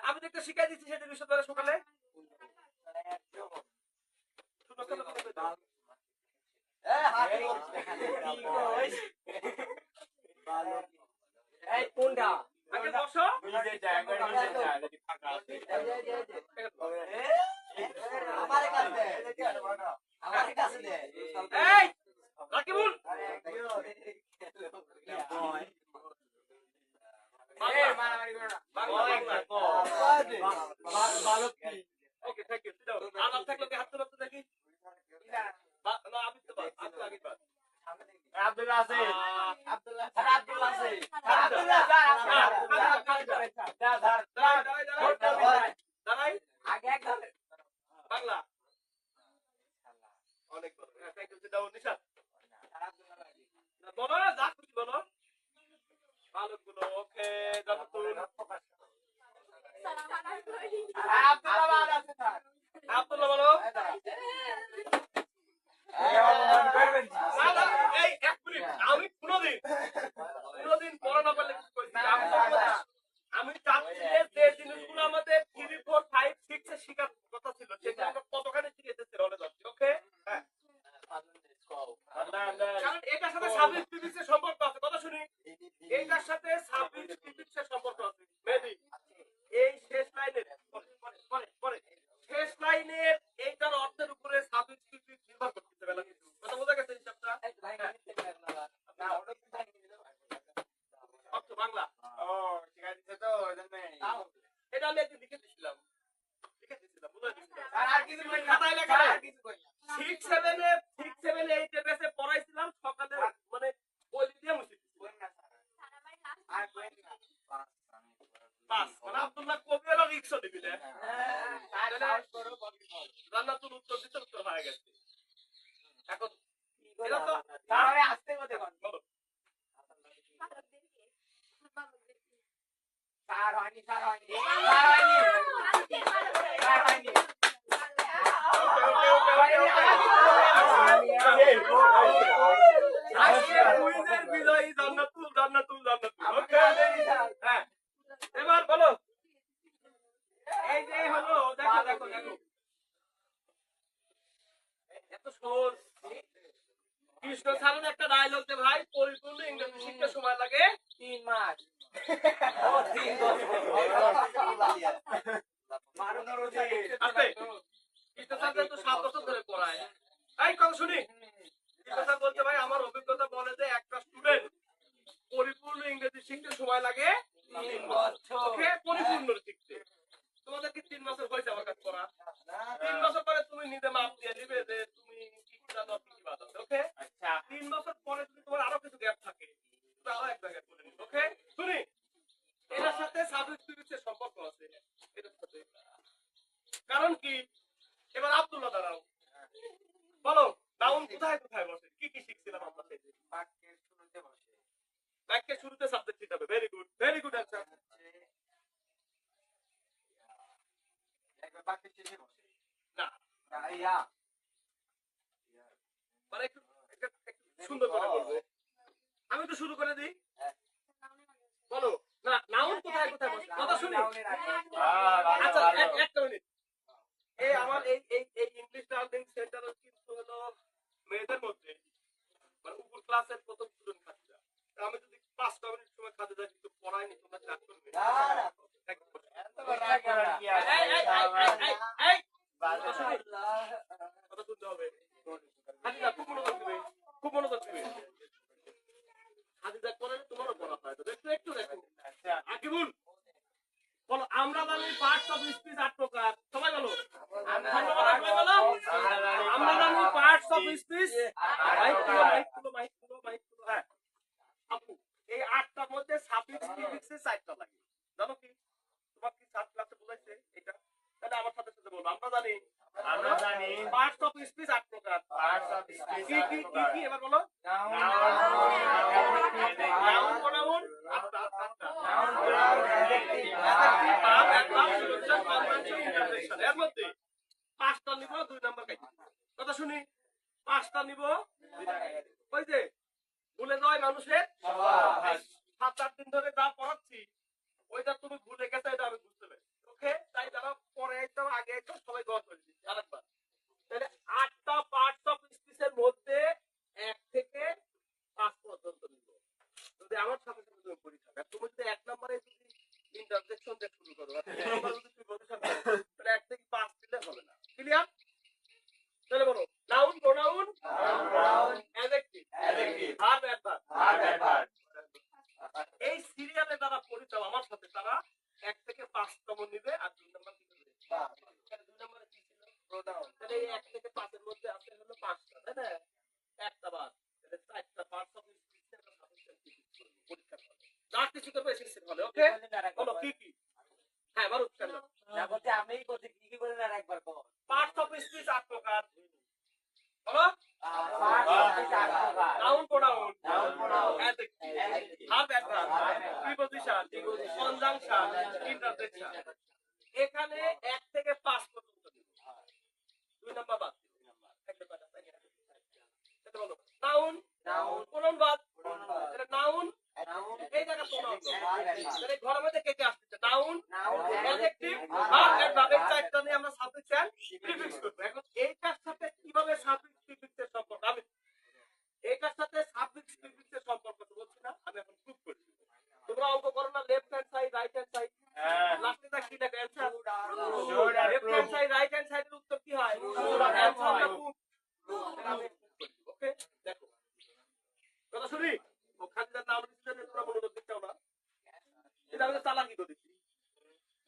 আমি তো একটা শিখাই দিচ্ছি সেটা বিশ্ববিদ্যালয় সকালে কোনটা আগে বসো রাকিবুল ওকে থ্যাংক ইউ আর না থাকলে হাত তুলো তো দেখি না আমি তো বাদ আমি তো আগে বাদ আব্দুল্লাহ আছে আব্দুল্লাহ আছে দাঁড়াই আগে এক ধরে বাংলা অনেক বড় থ্যাংক ইউ দাও নিশাদ বলো যা খুশি বলো ভালোগুলো ওকে জান্নাতুল আব্দুল্লাহ বলো না না এই এক মিনিট আমি কোনোদিন পড়া না পারলে কিছু কইছি আমি চাচ্ছি যে জিনিসগুলো আমাদের 3 4 5 6 এ শেখার কথা ছিল সেটা আমরা কতখানি শিখেছি রলে যাচ্ছি ওকে হ্যাঁ কারণ এটার সাথে সাবজেক্ট ফিজিক্সের সম্পর্ক আছে কথা শুনি এইটার সাথে সাবজেক্ট ফিজিক্সের সম্পর্ক আছে মেবি এই শেষ লাইনের পরে শেষ লাইনের এইটার অর্থের উপরে সাবজেক্ট ফিজিক্স নির্ভর করতে বেলা কিছু কথা বোঝা গেছে হিসাবটা অর্থ বাংলা এটা আমি একদিন লিখে দিয়েছিলাম বুঝা দিয়েছিলাম আর কিছু কই না খাতায় লেখা আর কিছু কই না 6 7 8 এর বেসে পড়াইছিলাম সকালে মানে বই দিয়ে মুছি কই না আর কই না পাস মানে আব্দুল্লাহ কবি হলো রিকশা দিবিলে আর সাহস করো বলি বল জান্নাতুল উত্তর দিতে উত্তর হয়ে গেছে এখন এটা তো তাহলে আসতে কত কোন বলো স্যার হয়নি কুইজের বিজয়ী জান্নাতুল ওকে হ্যাঁ এবার বলো এই যে হলো দেখো এত সহজ কৃষ্ণ স্যারের একটা ডায়লগ দে ভাই পরিপূর্ণ ইংরেজি শিখতে সময় লাগে 3 মাস ও 3 বছর মারুনো রোজে আস্তে কৃষ্ণ স্যার তো 7 বছর ধরে পড়ায় এই কথা শুনি কৃষ্ণ স্যার বলতে ভাই আমার অভিজ্ঞতা বলে যে একটা স্টুডেন্ট পরিপূর্ণ ইংরেজি শিখতে সময় লাগে 3 বছর ওকে পরিপূর্ণ শিখতে তোমাদের কি 3 বছর হয়েছে আমার কাছে পড়া 3 বছর পরে তুমি নিজে মাপ দিয়ে দিবে যে তুমি কি জানো কি বাদ আছে ওকে আচ্ছা 3 বছর পরে যদি তোমার আরো কিছু গ্যাপ থাকে তাহলে এক জায়গায় করে নিবে ওকে শুনি এটার সাথে সাবজেক্ট ফিজিক্সের সম্পর্ক আছে এটার সাথে কারণ কি এবার আব্দুল্লাহ দাঁড়াও বলো নাউন কোথায় বসে কি শিখছিলাম আমরা সেই বাক্যের শুরুতে বসে বাক্যের শুরুতে সাবজেক্ট দিতে হবে ভেরি গুড অ্যানসার একবার বাক্যের শেষে বসে না ইয়া মানে একটু সুন্দর করে বলবো আমি তো শুরু করে দিই বলো না নাউন কোথায় বসে কথা শুনি আচ্ছা একটা মিনিট এই আমার এই ইংলিশ লার্নিং সেন্টার কিন্তু হলো মেয়েদের মধ্যে মানে উপর ক্লাসের প্রথম স্টুডেন্ট খাদিজা আমি যদি 5 মিনিট সময় খাদিজা কিন্তু পড়াইনি তোমরা ক্লাস করবে কথা শুনতে হবে খাদিজা খুব মনোযোগ দিবে খাদিজা করে তোমারও পড়া হয় তো একটু দেখো আকিবুল বলো আমরা জানি পার্টস অফ স্পিচ 8 প্রকার সবাই বলো আমরা জানি পার্টস অফ স্পিচ মাইক হ্যাঁ আপু এই 8টার মধ্যে সাফিক্স প্রিফিক্সে 4টা লাগে জানো কি তোমার কি 7 ক্লাসে বলেছে এটা তাহলে আমার সাথে বলবো আমরা জানি পার্টস অফ স্পিচ 8 প্রকার কি এবার বলো নাউন প্রোনাউন এর মধ্যে 5টা নিব 2 নাম্বার কথা শুনি 5টা নিব ওই যে ভুলে যাওয়াই মানুষের 7-8 দিন ধরে যা পড়াচ্ছি ওইটা তুমি ভুলে গেছো এটা আমি বুঝতে পারি ওকে তাই যারা পরে একদম আগে একদম সবাই গড় করে দিচ্ছি আরেকবার তাহলে 8টা পার্টস অফ স্পিচের মধ্যে 1 থেকে 5 পর্যন্ত নিব যদি আমার সাথে তুমি পরীক্ষা তুমি যদি 1 নম্বরে যদি পরিচয় আমার সাথে তারা 1 থেকে 5তম নিবে আর 2 নাম্বার কি করবে? তাহলে 2 নম্বরে কি ছিল? তাহলে এই 1 থেকে 5 এর মধ্যে আছে হলো 5টা, তাই না? একটা বাদ। তাহলে 4টা পার্টস অফ স্পিচ আমরা সাফিক্সিয়াল পরীক্ষা করব। যা কিছু করবে এসএসসি হলে, ওকে? বলো কি কি? হ্যাঁ, মারুফ চলো। না বলতে আমি বলছি কি বলেন আর একবার কর। পার্টস অফ স্পিচ 8 প্রকার। বলো। Noun noun pronoun, pronoun, adjective, verb adverb, preposition, conjunction, interjection. এখানে 1 থেকে 5 পর্যন্ত দিব। 2 নাম্বার বাদ। একটা বাদ আছে। এটা বলো। নাউন, প্রোনাউন বাদ। এটা নাউন, এই জায়গা প্রোনাউন। তাহলে ঘরের মধ্যে কে কে আসছে? নাউন, অ্যাডজেক্টিভ, ভার্ব অ্যাডভার্ব, এই চারটা নিয়ে আমরা সাবজেক্ট এন্ড প্রিফিক্স করব। এখন এইটার সাথে কিভাবে সাবজেক্ট প্রিফিক্সের সম্পর্ক, আমি এইটার সাথে সাবজেক্ট প্রিফিক্সের সম্পর্ক তো বলছি না, আমি এখন প্রুফ করি। তোমরা অঙ্ক করো না, left hand side right hand side, লাস্টে তা কি লেখা answer? Left hand side right hand সাইডের উত্তর কি হয়? অ্যানসারটা প্রুফ। ওকে, দেখো কথা শুনি। ওখানে নাম লিখতে তোমরা মনোযোগ দিচ্ছ না, এটা আমি চালাকি করেছি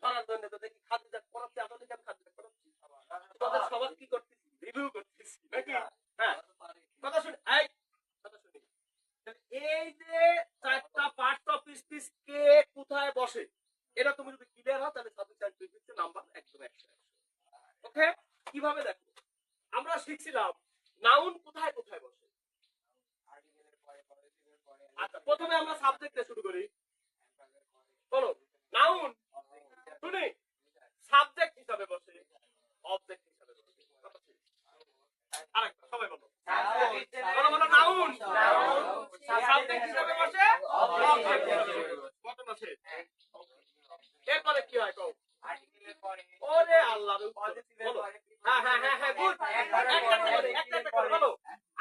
ধরার জন্য। তো দেখি খাদ্য পড়াচ্ছি, আসলে কেন খাদ্য পড়াচ্ছি? তোমাদের সবার কি করতেছি? রিভিউ করতেছি নাকি? হ্যাঁ, কথা শুনি। এই কথা শুনি। এই যে 4টা পার্টস অফ স্পিচ কে কোথায় বসে, এটা তুমি যদি ক্লিয়ার হও তাহলে সাবজেক্ট এন্ড প্রিফিক্সের নাম্বার একদম 100। ওকে, কিভাবে দেখো? আমরা শিখছিলাম নাউন কোথায় কোথায় বসে। আচ্ছা, প্রথমে আমরা সাবজেক্টে শুরু করি। বলো, নাউন শুনি সাবজেক্ট হিসাবে বসে, অবজেক্ট হিসাবে বসে। আরেকটা সবাই বলো। বলো বলো, নাউন সাবজেক্ট হিসাবে বসে, অবজেক্ট হিসাবে বসে। কত বসে? এরপরে কি হয় কও? ওরে আল্লাহ, বলো। হ্যাঁ হ্যাঁ হ্যাঁ হ্যাঁ, গুড। একটা করে বলো।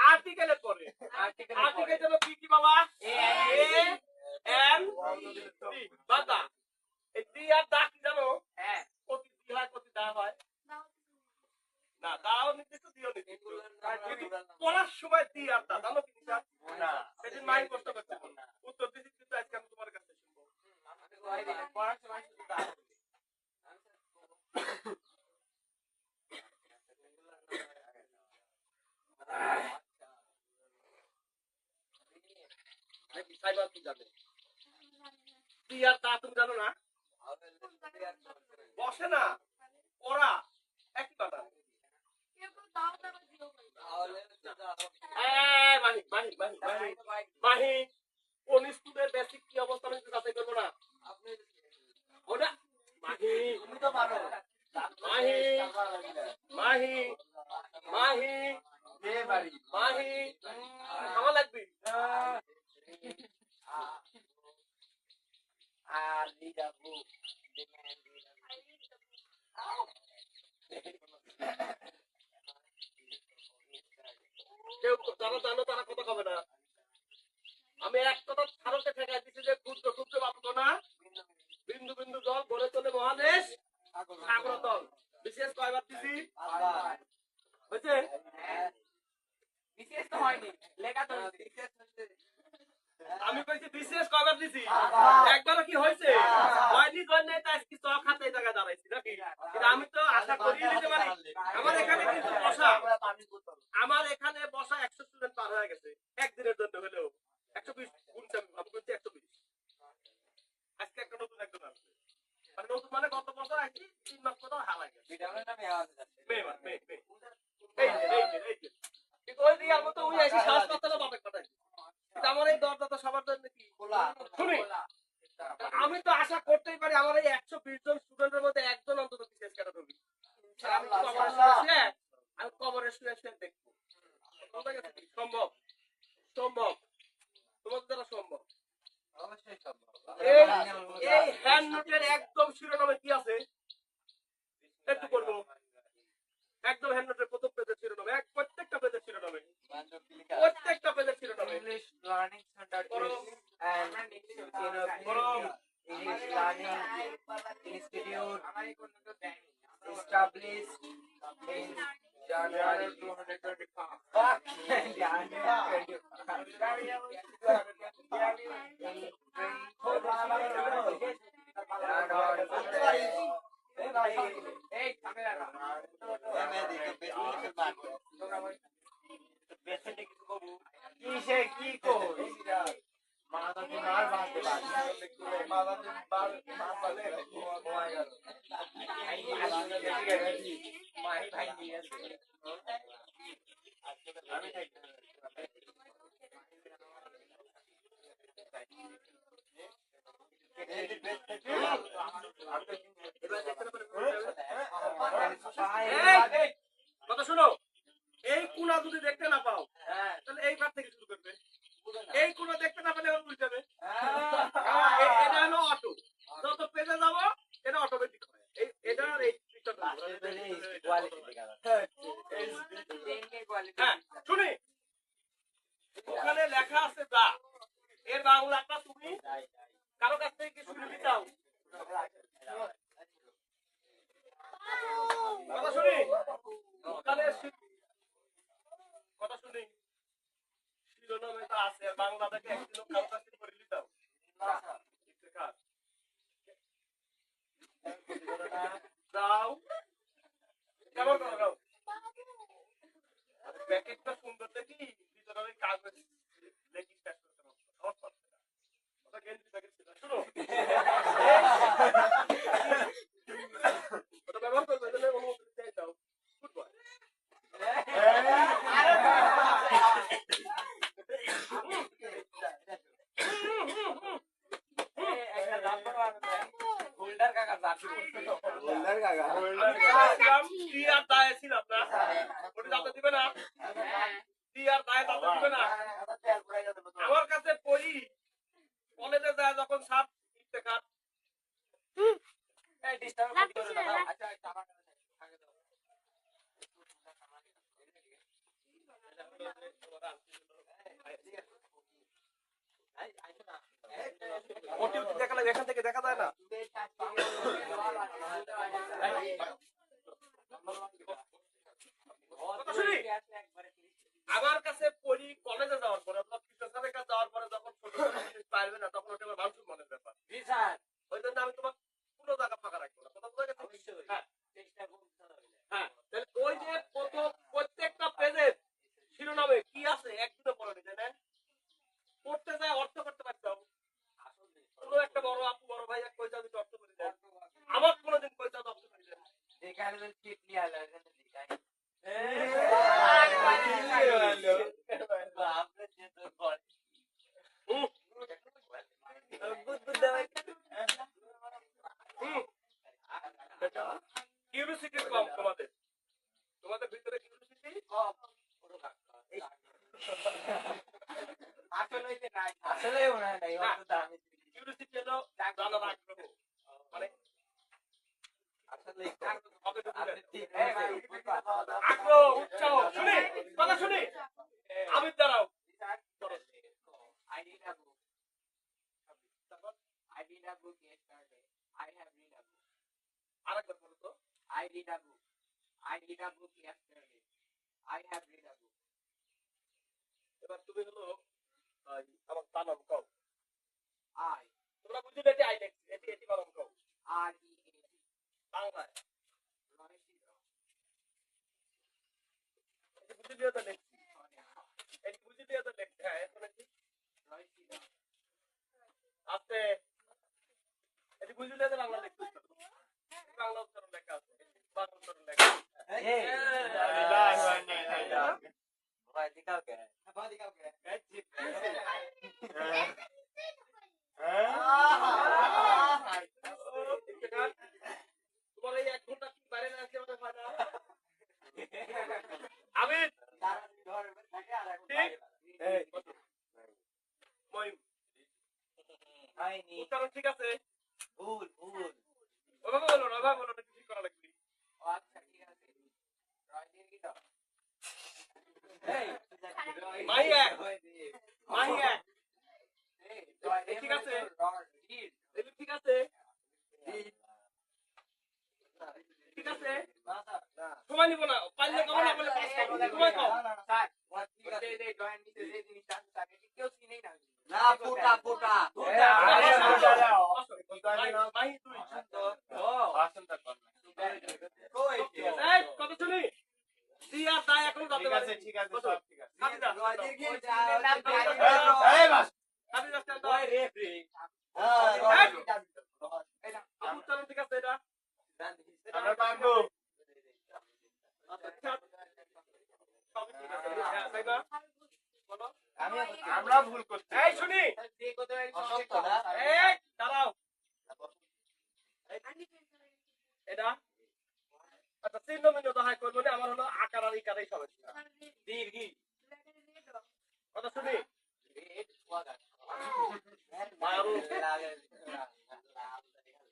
আর্টিকেলের পরে আর্টিকেল যেন কি কি বাবা? এ এন টি বাদা। এই টি আর দা কি জানো? প্রতি টি হয়, প্রতি দা হয় না। দাও নির্দিষ্ট, দিও নির্দিষ্ট। পড়ার সময় টি আর দা জানো কি নিশা? সেদিন মাইন্ড কষ্ট করছে না, উত্তর দিছি কিন্তু আজকে আমি তোমার কাছে শুনবো। পড়ার সময় শুধু দা। নাকি সাইবার কি জানে? টি আর দা তুমি জানো না? বসে না, পড়া একই কথা। মাহি মাহি মাহি মাহি মাহি কোন স্কুলের বেসিক কি অবস্থা আমি যাচাই করবো না? ওটা মাহি, তুমি তো পারো। মাহি মাহি মাহি কে পারি? মাহি আমার লাগবে। আর লিডা বুক। কেউ যারা জানো তারা কথা হবে না। আমি এক কথা ছাড়তে ঠেকাই দিচ্ছি যে ক্ষুদ্র ক্ষুদ্র বাবু না, বিন্দু বিন্দু জল গড়ে তোলে মহাদেশ সাগর তল। বিশেষ কয়বার দিছি? হয়েছে? বিশেষ তো হয়নি, লেখা তো বিশেষ হচ্ছে। আমি কইছি বিশেষ কয়বার দিছি? একবারও কি হয়েছে? হয়নি জন্য তাই কি চক হাতে এই জায়গায় দাঁড়াইছি নাকি? কিন্তু আমি তো আশা করিয়ে নিতে পারি। আমার এখানে কিন্তু বসা, আমার এখানে বসা 100 স্টুডেন্ট পার হয়ে গেছে একদিনের জন্য হলেও। 120 গুনছে, আমি বলছি 120। আজকে একটা নতুন একজন আসছে, মানে নতুন মানে গত বছর আসছি 3 মাস পর হারাই গেছে। ভিটামিন আমি আওয়াজ যাচ্ছে। মে এই যে কিন্তু ওই রিয়াল মতো ওই আসি শ্বাস পাতলা বাপে কাটাই। কিন্তু আমার এই দরজা তো সবার জন্য কি খোলা শুনি। আমি তো আশা করতেই পারি আমার এই 120 জন স্টুডেন্টের মধ্যে একজন অন্তত বিশেষ ক্যাডার হবে। আমি কবরে শুয়ে শুয়ে দেখবো সম্ভব, সম্ভব তোমাদের দ্বারা সম্ভব। অবশ্যই সম্ভব। এই হ্যান্ড নোটের একদম শিরোনামে কি আছে একটু করবো। একদম হ্যান্ড নোটের প্রথম পেজের শিরোনামে, প্রত্যেকটা পেজের শিরোনামে, প্রত্যেকটা পেজের শিরোনামে English learning centre and English learning institute established in January 225. Mahi ভাই নিয়ে আসছে। এই, কথা শোনো, এই কোনা যদি দেখতে না পাও তাহলে এই পার থেকে শুরু করবে। এই কোনা দেখতে না পেলে এবার উল্টাবে। এটা হলো অটো, যত পেজে যাবো এটা অটোমেটিক হয়। এটা আর এই সিস্টেমটা হ্যাঁ শুনি, ওখানে লেখা আছে দা, এর বাংলাটা তুমি কারো কাছ থেকে কি শুনে দিতাও? কথা শুনি, ওখানে কথা শুনি, শিরোনামে তো আছে, আর বাংলাটাকে একদিনও কারো কাছ থেকে করে দিতাও? দাও কেমন করো দাও, প্যাকেটটা সুন্দর দেখি, ভিতরে ওই কাগজ লেখি শেষ করতে পারবো সহজ পাচ্ছে না। ওটা গেঞ্জি প্যাকেট ছিল, শুনো ওটা ব্যবহার করবে তাহলে অনুমতি চাই দাও। Good boy. হোল্ডার কাকা জাতি কি আর দায় ছিলাম না, ওটা যাতে দিবে না, কি আর দায় যাতে দিবে না। আমার কাছে পড়ি কলেজে যায় যখন সাপ ইফতেখার, এই ডিস্টার্ব করে না দাও। আচ্ছা আচ্ছা আমার কাছে আগে দাও। মোটিভ দেখালে এখান থেকে দেখা যায় না। কথা শুনি, আমার কাছে পড়ি কলেজে যাওয়ার পরে অথবা টিচারের কাছে যাওয়ার পরে যখন ছোট ছোট জিনিস পারবে না তখন ওটা আমার মানুষের মনের ব্যাপার। জি স্যার ওই জন্য আমি তোমার কোনো জায়গা ফাঁকা রাখবো না। কথা বুঝা গেছে? অবশ্যই হ্যাঁ চেষ্টা করতে হবে। হ্যাঁ, তাহলে ওই যে প্রথম প্রত্যেকটা পেজের শিরোনামে কি আছে একদিনও পড়ে নিতে না, পড়তে যায় অর্থ করতে পারতাম। কোনো একটা বড় আপু বড় ভাই এক পয়সা যদি অর্থ করে দেয়, আমার কোনোদিন পয়সা অর্থ করে দেয়। দেখালে তো চিটলি আলো এখানে দেখাই বাপরে যে তো বল কিউরিওসিটি কম তোমাদের, তোমাদের ভিতরে কিউরিওসিটি কম পুরো কাকা আসলে হইতে নাই আসলে মনে হয় নাই অত দামি কিউরিওসিটি হলো জানার আগ্রহ, মানে আসলে হবে ঢুকলে ঠিক আগ্রহ উৎসাহ। শুনি কথা শুনি, আমি দাঁড়াও I need a book. I read a book yesterday. I have read a book. আরেকবার বলো তো। I read a book. I read a book yesterday. I have read a book. এবার তুমি হলো আমার বানাম কও, I তোমরা বুঝলে এটি আই লেখছি, এটি বানাম কও R E A T. বাংলায়, Royshida. এটি বুঝলে তো লেখছি, এটি বুঝলে তো লেখছি। হ্যাঁ এখন এটি Royshida. আছে, এটি বুঝলে তো বাংলা লেখছি, বাংলা উচ্চারণ লেখা আছে, বাংলা উচ্চারণ লেখা আছে। ভাই দিকাও কে তোমার এই 1 ঘন্টা কি বাইরে না আসলে আমাদের হয় না। আমি মহিম হয়নি উচ্চারণ ঠিক আছে, ভুল ভুল ওভাবে বলো না, ওভাবে বলো না, ঠিক করা লাগবে। আচ্ছা ঠিক আছে রয় দিয়ে কি দাও এই মাহি এক, মাহি এক, এই রয় দিয়ে ঠিক আছে। রয় রিড এগুলো ঠিক আছে, ঠিক আছে, সময় নিব না, পারলে কমো না বলে পাস করো, সময় কম। স্যার ঠিক আছে এই জয়েন নিতে যে জিনিসটা আছে তাকে কি কেউ চিনেই না না ফুটা ফুটা মাহি তুই ও ভাষণটা কর কই এই কত শুনি দিয়া দায় এখন যাতে পারে। ঠিক আছে সব ঠিক আছে। কাদিদা রয়দের কি এই বাস এই বাস কাদিদা স্ট্যান্ড ওই রেফারি হ্যাঁ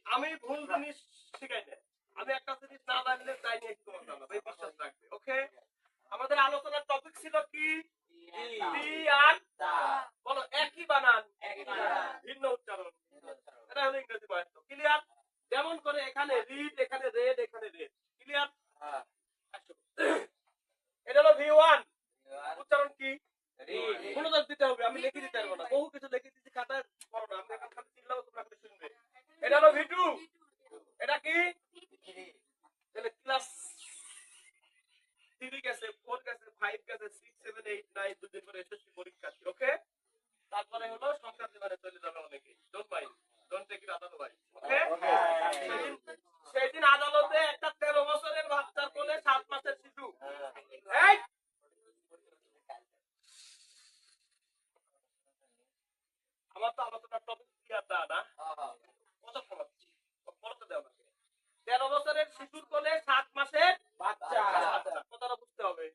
আমি ভুল জিনিস শিখাই না, আমি একটা জিনিস না জানলে তাই নিয়ে একটু কথা বলবো, এই বিশ্বাস রাখবে। ওকে, আমাদের আলোচনার টপিক ছিল কি? বি আর বলো একই বানান ভিন্ন উচ্চারণ, এটা হলো ইংরেজি বয়ান। ক্লিয়ার? যেমন করে এখানে রিড, এখানে রেড, এখানে রেড। ক্লিয়ার? এটা হলো V1, উচ্চারণ কি? মনোযোগ দিতে হবে, আমি লিখে দিতে পারবো না, বহু কিছু লিখে দিচ্ছি খাতায়, পড়ো না, আমি এখন খালি চিল্লাবো, তোমরা খালি শুনবে। এটা হলো V2, এটা কি? তাহলে ক্লাস 3 গেছে, 4 গেছে, 5 গেছে, 6 7 8 9 দুদিন পরে এসএসসি পরীক্ষা আছে। ওকে, তারপরে হলো সংসার জীবনে চলে যাবে অনেকে, don't mind, don't take it otherwise. Okay, সেদিন আদালতে একটা 13 বছরের বাচ্চার কোলে 7 মাসের শিশু, এই আমার তো আলোচনার টপিক ক্লিয়ার না, কত সময় পড়তে দেও আমাকে। 13 বছরের শিশুর কোলে 7 মাসের বাচ্চা, কথাটা বুঝতে হবে।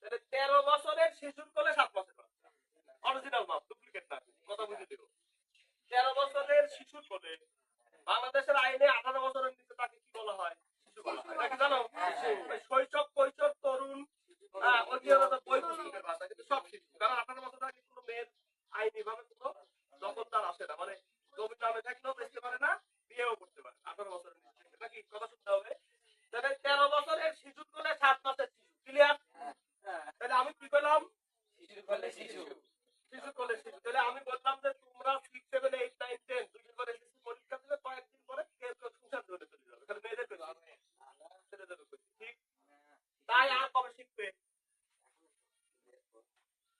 তাহলে 13 বছরের শিশুর কোলে 7 মাসের বাচ্চা, অরিজিনাল মাপ, ডুপ্লিকেট না, কথা বুঝে দিও। 13 বছরের শিশুর কোলে, বাংলাদেশের আইনে 18 বছরের নিচে তাকে কি বলা হয়? শিশু বলা হয়। এটা কি জানো? ওই শৈশব, কৈশোর, তরুণ, ওই যে হলো বই পুস্তকের ভাষা, কিন্তু সব শিশু, কারণ 18 বছর আগে কোনো মেয়ের আইনি ভাবে কোনো দখলদার আসে না, মানে জমি নামে থাকলেও বেচতে পারে না, বিয়েও করতে পারে 18 বছরের নিচে, নাকি? কথা শুনতে হবে। তাহলে 13 বছরের শিশুর কোলে 7 মাসের শিশু। ক্লিয়ার? তাহলে আমি কি করলাম? শিশুর কোলে শিশু। তাহলে আমি বললাম যে তোমরা 6 7 8 9 10 দুদিন পরে এসএসসি পরীক্ষা দিলে, কয়েকদিন পরে কেউ কেউ সংসার জীবনে চলে যাবে, খালি মেয়েদের কইছি, ছেলেদের কইছি, ঠিক? তাই আর কবে শিখবে?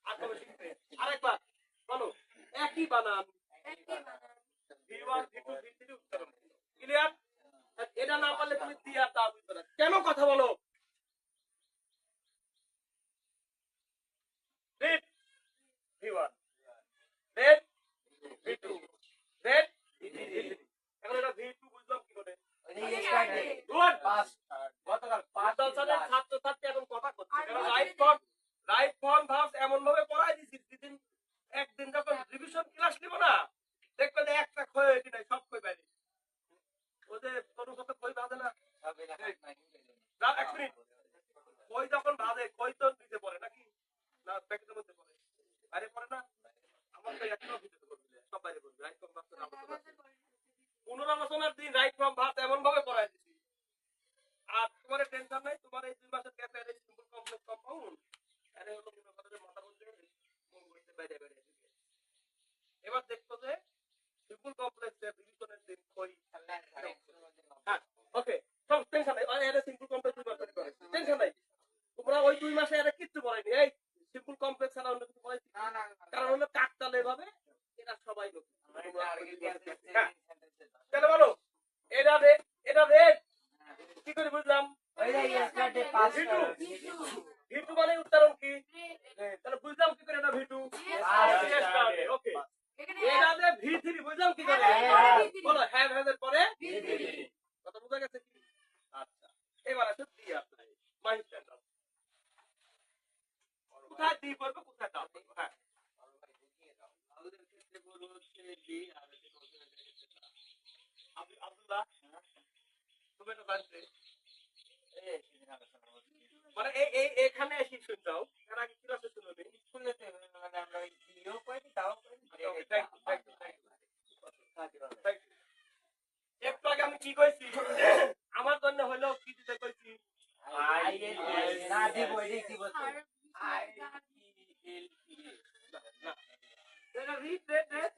আর কবে শিখবে? আরেকবার বলো, একই বানান V1 V2 V3 উচ্চারণ। ক্লিয়ার? এটা না পারলে তুমি দিয়া তা বুঝবে না। কেন কথা বলো? Red V1, red V2, red V3। এখন এটা V2 বুঝলাম কি করে? গুড। গতকাল মাদ্রাসার ছাত্রছাত্রী এখন কথা করছে, কারণ রাইট ফর্ম ভার্বস এমন ভাবে পড়াই দিছি, দিদিন একদিন যখন রিভিশন ক্লাস নিব না, দেখবে যে একটা ক্ষয় হয়েছে নাই, সব ক্ষয় বাইরে। ওদের তরুণ কত ক্ষয় বাঁধে না, এক মিনিট, ক্ষয় যখন বাঁধে, ক্ষয় তো নিতে পড়ে নাকি না, প্যাকেটের মধ্যে পড়ে, বাইরে পড়ে না। আমার তো একটাও ভিতরে পড়বে, সব বাইরে পড়বে। রাইট ফর্ম ভার্বস পুনরালোচনার দিন রাইট ফর্ম ভার্বস এমন ভাবে পড়াই দিছি, আর তোমার টেনশন নাই, তোমার এই 2 মাসের গ্যাপে এই সিম্পল কমপ্লেক্স কম্পাউন্ড আরে হলো মনে করো যে মাথা বলতে মন করতে বাইরে বাইরে আসবে। এবার দেখতো যে সিম্পল কমপ্লেক্সের রিভিশনের দিন কই, হ্যাঁ ওকে, সব টেনশন নাই, আরে এর সিম্পল কমপ্লেক্স 2 মাস করে টেনশন নাই, তোমরা ওই 2 মাসে এর কিচ্ছু পড়াইনি, এই সিম্পল কমপ্লেক্স ছাড়া অন্য কিছু পড়াইছি কারণ হলো কাকতালে ভাবে এরা সবাই নতুন। তাহলে বলো, এটা রেড কি করে বুঝলাম? V2 মানে উচ্চারণ কি? তাহলে বুঝলাম কি করে এটা V2? ওকে, এটা যে V3 বুঝলাম কি করে? বলো হ্যাভ এর পরে কথা বুঝা গেছে কি? আচ্ছা, এবার আসো ডি আপনার মাইন্ড স্ট্যান্ডার্ড, কোথায় ডি করবে, কোথায় দাও করবে? হ্যাঁ, আমাদের ক্ষেত্রে বলো হচ্ছে ডি, আর আব্দুল্লাহ তুমি এটা জানতে মানে এখানে এসে শুনতাও, এর আগে কি রাতে শুনবে স্কুলে মানে আমরা ওই দিও করি তাও করি। একটু আগে আমি কি কইছি? আমার জন্য হলো কি দিতে কইছি? না দিব এটাই দিব তো। এটা রিড রেড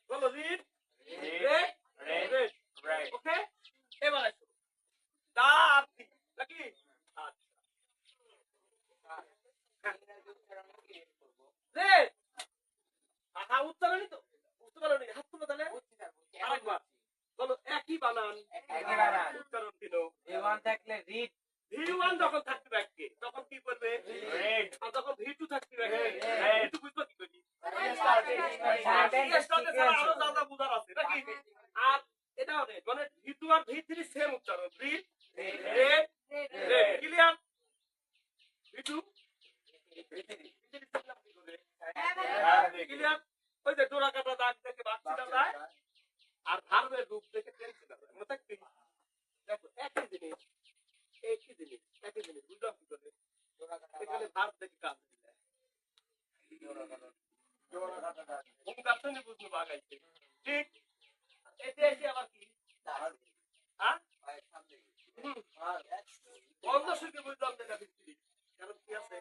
বলো রিড রেড, ওকে। এবার আসো দা আপনি নাকি, রেড আহা উচ্চারণই তো বুঝতে পারোনি, হাত তুলো তাহলে আরেকবার বলো, একই বানান উচ্চারণ দিল। V1 থাকলে রিড, V1 যখন থাকবে ব্যাককে তখন কি করবে? রেড। আর যখন V2 থাকবে ব্যাককে V2 বুঝবে কি করি? আরো যা যা বুঝার আছে নাকি। আর এটা রেড মানে V2 আর V3 সেম উচ্চারণ, read red red. Clear? V2 পৃথিবী চিনলাম কি করে? Clear? ওই যে ডোরা কাটা দাগ দেখে ভাগ ছিনা যায় আর ভার্বের রূপ দেখে টেন ছিনা যায়। মনে থাকবি? দেখো একই জিনিস বুঝলাম কি করে? এখানে ভার্ব দেখে কাজ দিলে কোন কাজটা বুঝতে পারগাইছে ঠিক এতে এসে আবার কি হ্যাঁ বন্ধ শুনে বুঝলাম যেটা পৃথিবী কারণ কি আছে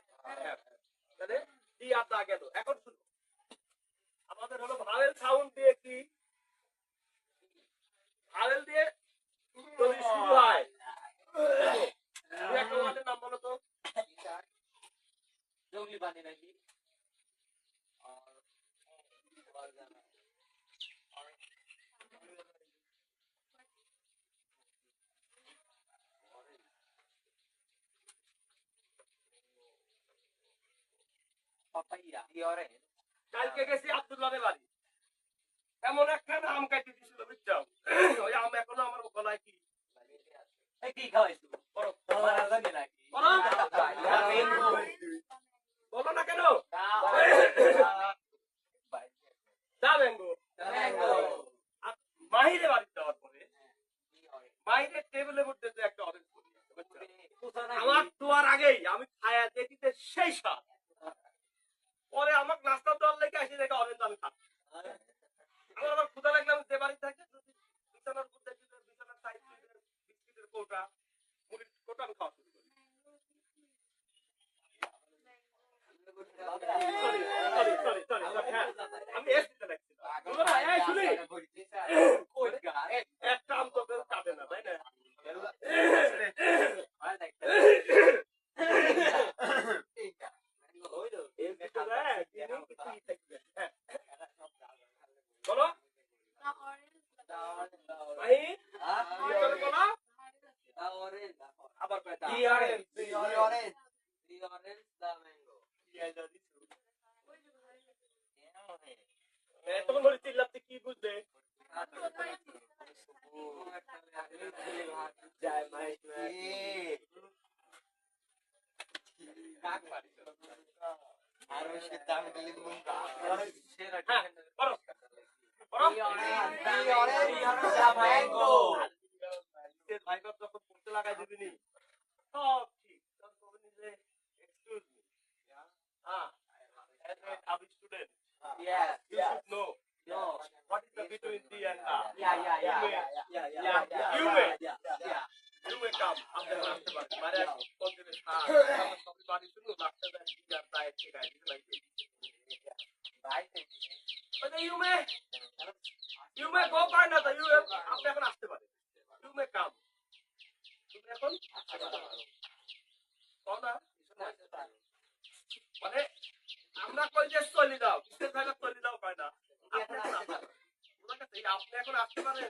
তাহলে দি আর দা গেল এখন শুনো আমাদের হলো ভাওয়েল সাউন্ড দিয়ে কি ভাওয়েল দিয়ে যদি শুরু হয় দুই একটা ওয়ার্ডের নাম বলো তো জঙ্গলি বানি নাকি পাপাইয়া ইওরে কালকে গেছি আব্দুল্লাহের বাড়ি এমন একটা আম কাটি দিছিল বুঝছো ওই আম এখনো আমার গলায় কি এই কি খাওয়াইছো বড় তোমার জানি নাকি বলো না কেন দা ম্যাঙ্গো মাহিরে বাড়ি যাওয়ার পরে মাহিরের টেবিলের মধ্যে যে একটা অরেঞ্জ পড়ে আছে, বুঝছো? আমার দুয়ার আগেই আমি খায়া দেখিতে সেই স্বাদ পরে আমাকে নাস্তা দেওয়ার লেগে আসি দেখে অরেঞ্জ আমি খাচ্ছি আমার আবার ক্ষুধা লাগলে আমি যে বাড়ি থাকে বিছানার উপর দেখি যে বিছানার সাইড বিস্কিটের কোটা মুড়ির কোটা আমি খাওয়া শুরু করি Sorry, হ্যাঁ, আমি এস দিতে লাগছিলাম তোমরা এই শুনি একটা আম তো কেউ কাটে না তাই না বলো ভাই বলো আবার কয়টা তখন বলি চিল্লাতে কি বুঝবে হ্যাঁ বলো ভাইবার যখন পড়তে লাগাই দিবি সব ঠিক তখন নিজে এক্সকিউজ মি হ্যাঁ as a student you should know what is the between the and the you may come after আসতে পারবে মানে কন্টিনিউয়াস সব বাড়ি শুনো লাগতে দেন কি আর তাই ঠিক আছে মানে you may go by না you আপনি এখন আসতে পারেন you may come তুমি এখন আসতে পারো না মানে আমরা কই যে চলে দাও বিশেষ জায়গা চলে দাও কয় না আপনি এখন আসতে পারেন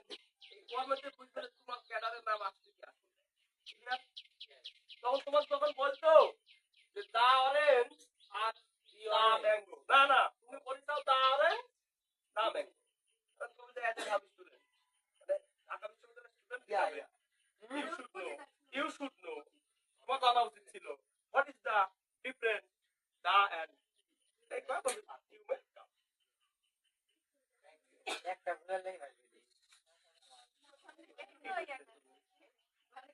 এই কর্মতে বুঝতে তোমার ক্যাডারের নাম আসছে কি আসছে তখন তোমার তখন বলতো যে দা অরেঞ্জ আর দা ম্যাঙ্গো না তুমি বলছো দা অরেঞ্জ দা ম্যাঙ্গো তখন তুমি যে এত ভাবি স্টুডেন্ট মানে ঢাকা বিশ্ববিদ্যালয়ের স্টুডেন্ট হিসেবে you should know তোমার জানা উচিত ছিল what is the difference the and এই কথা you may come একটা বললেই হয়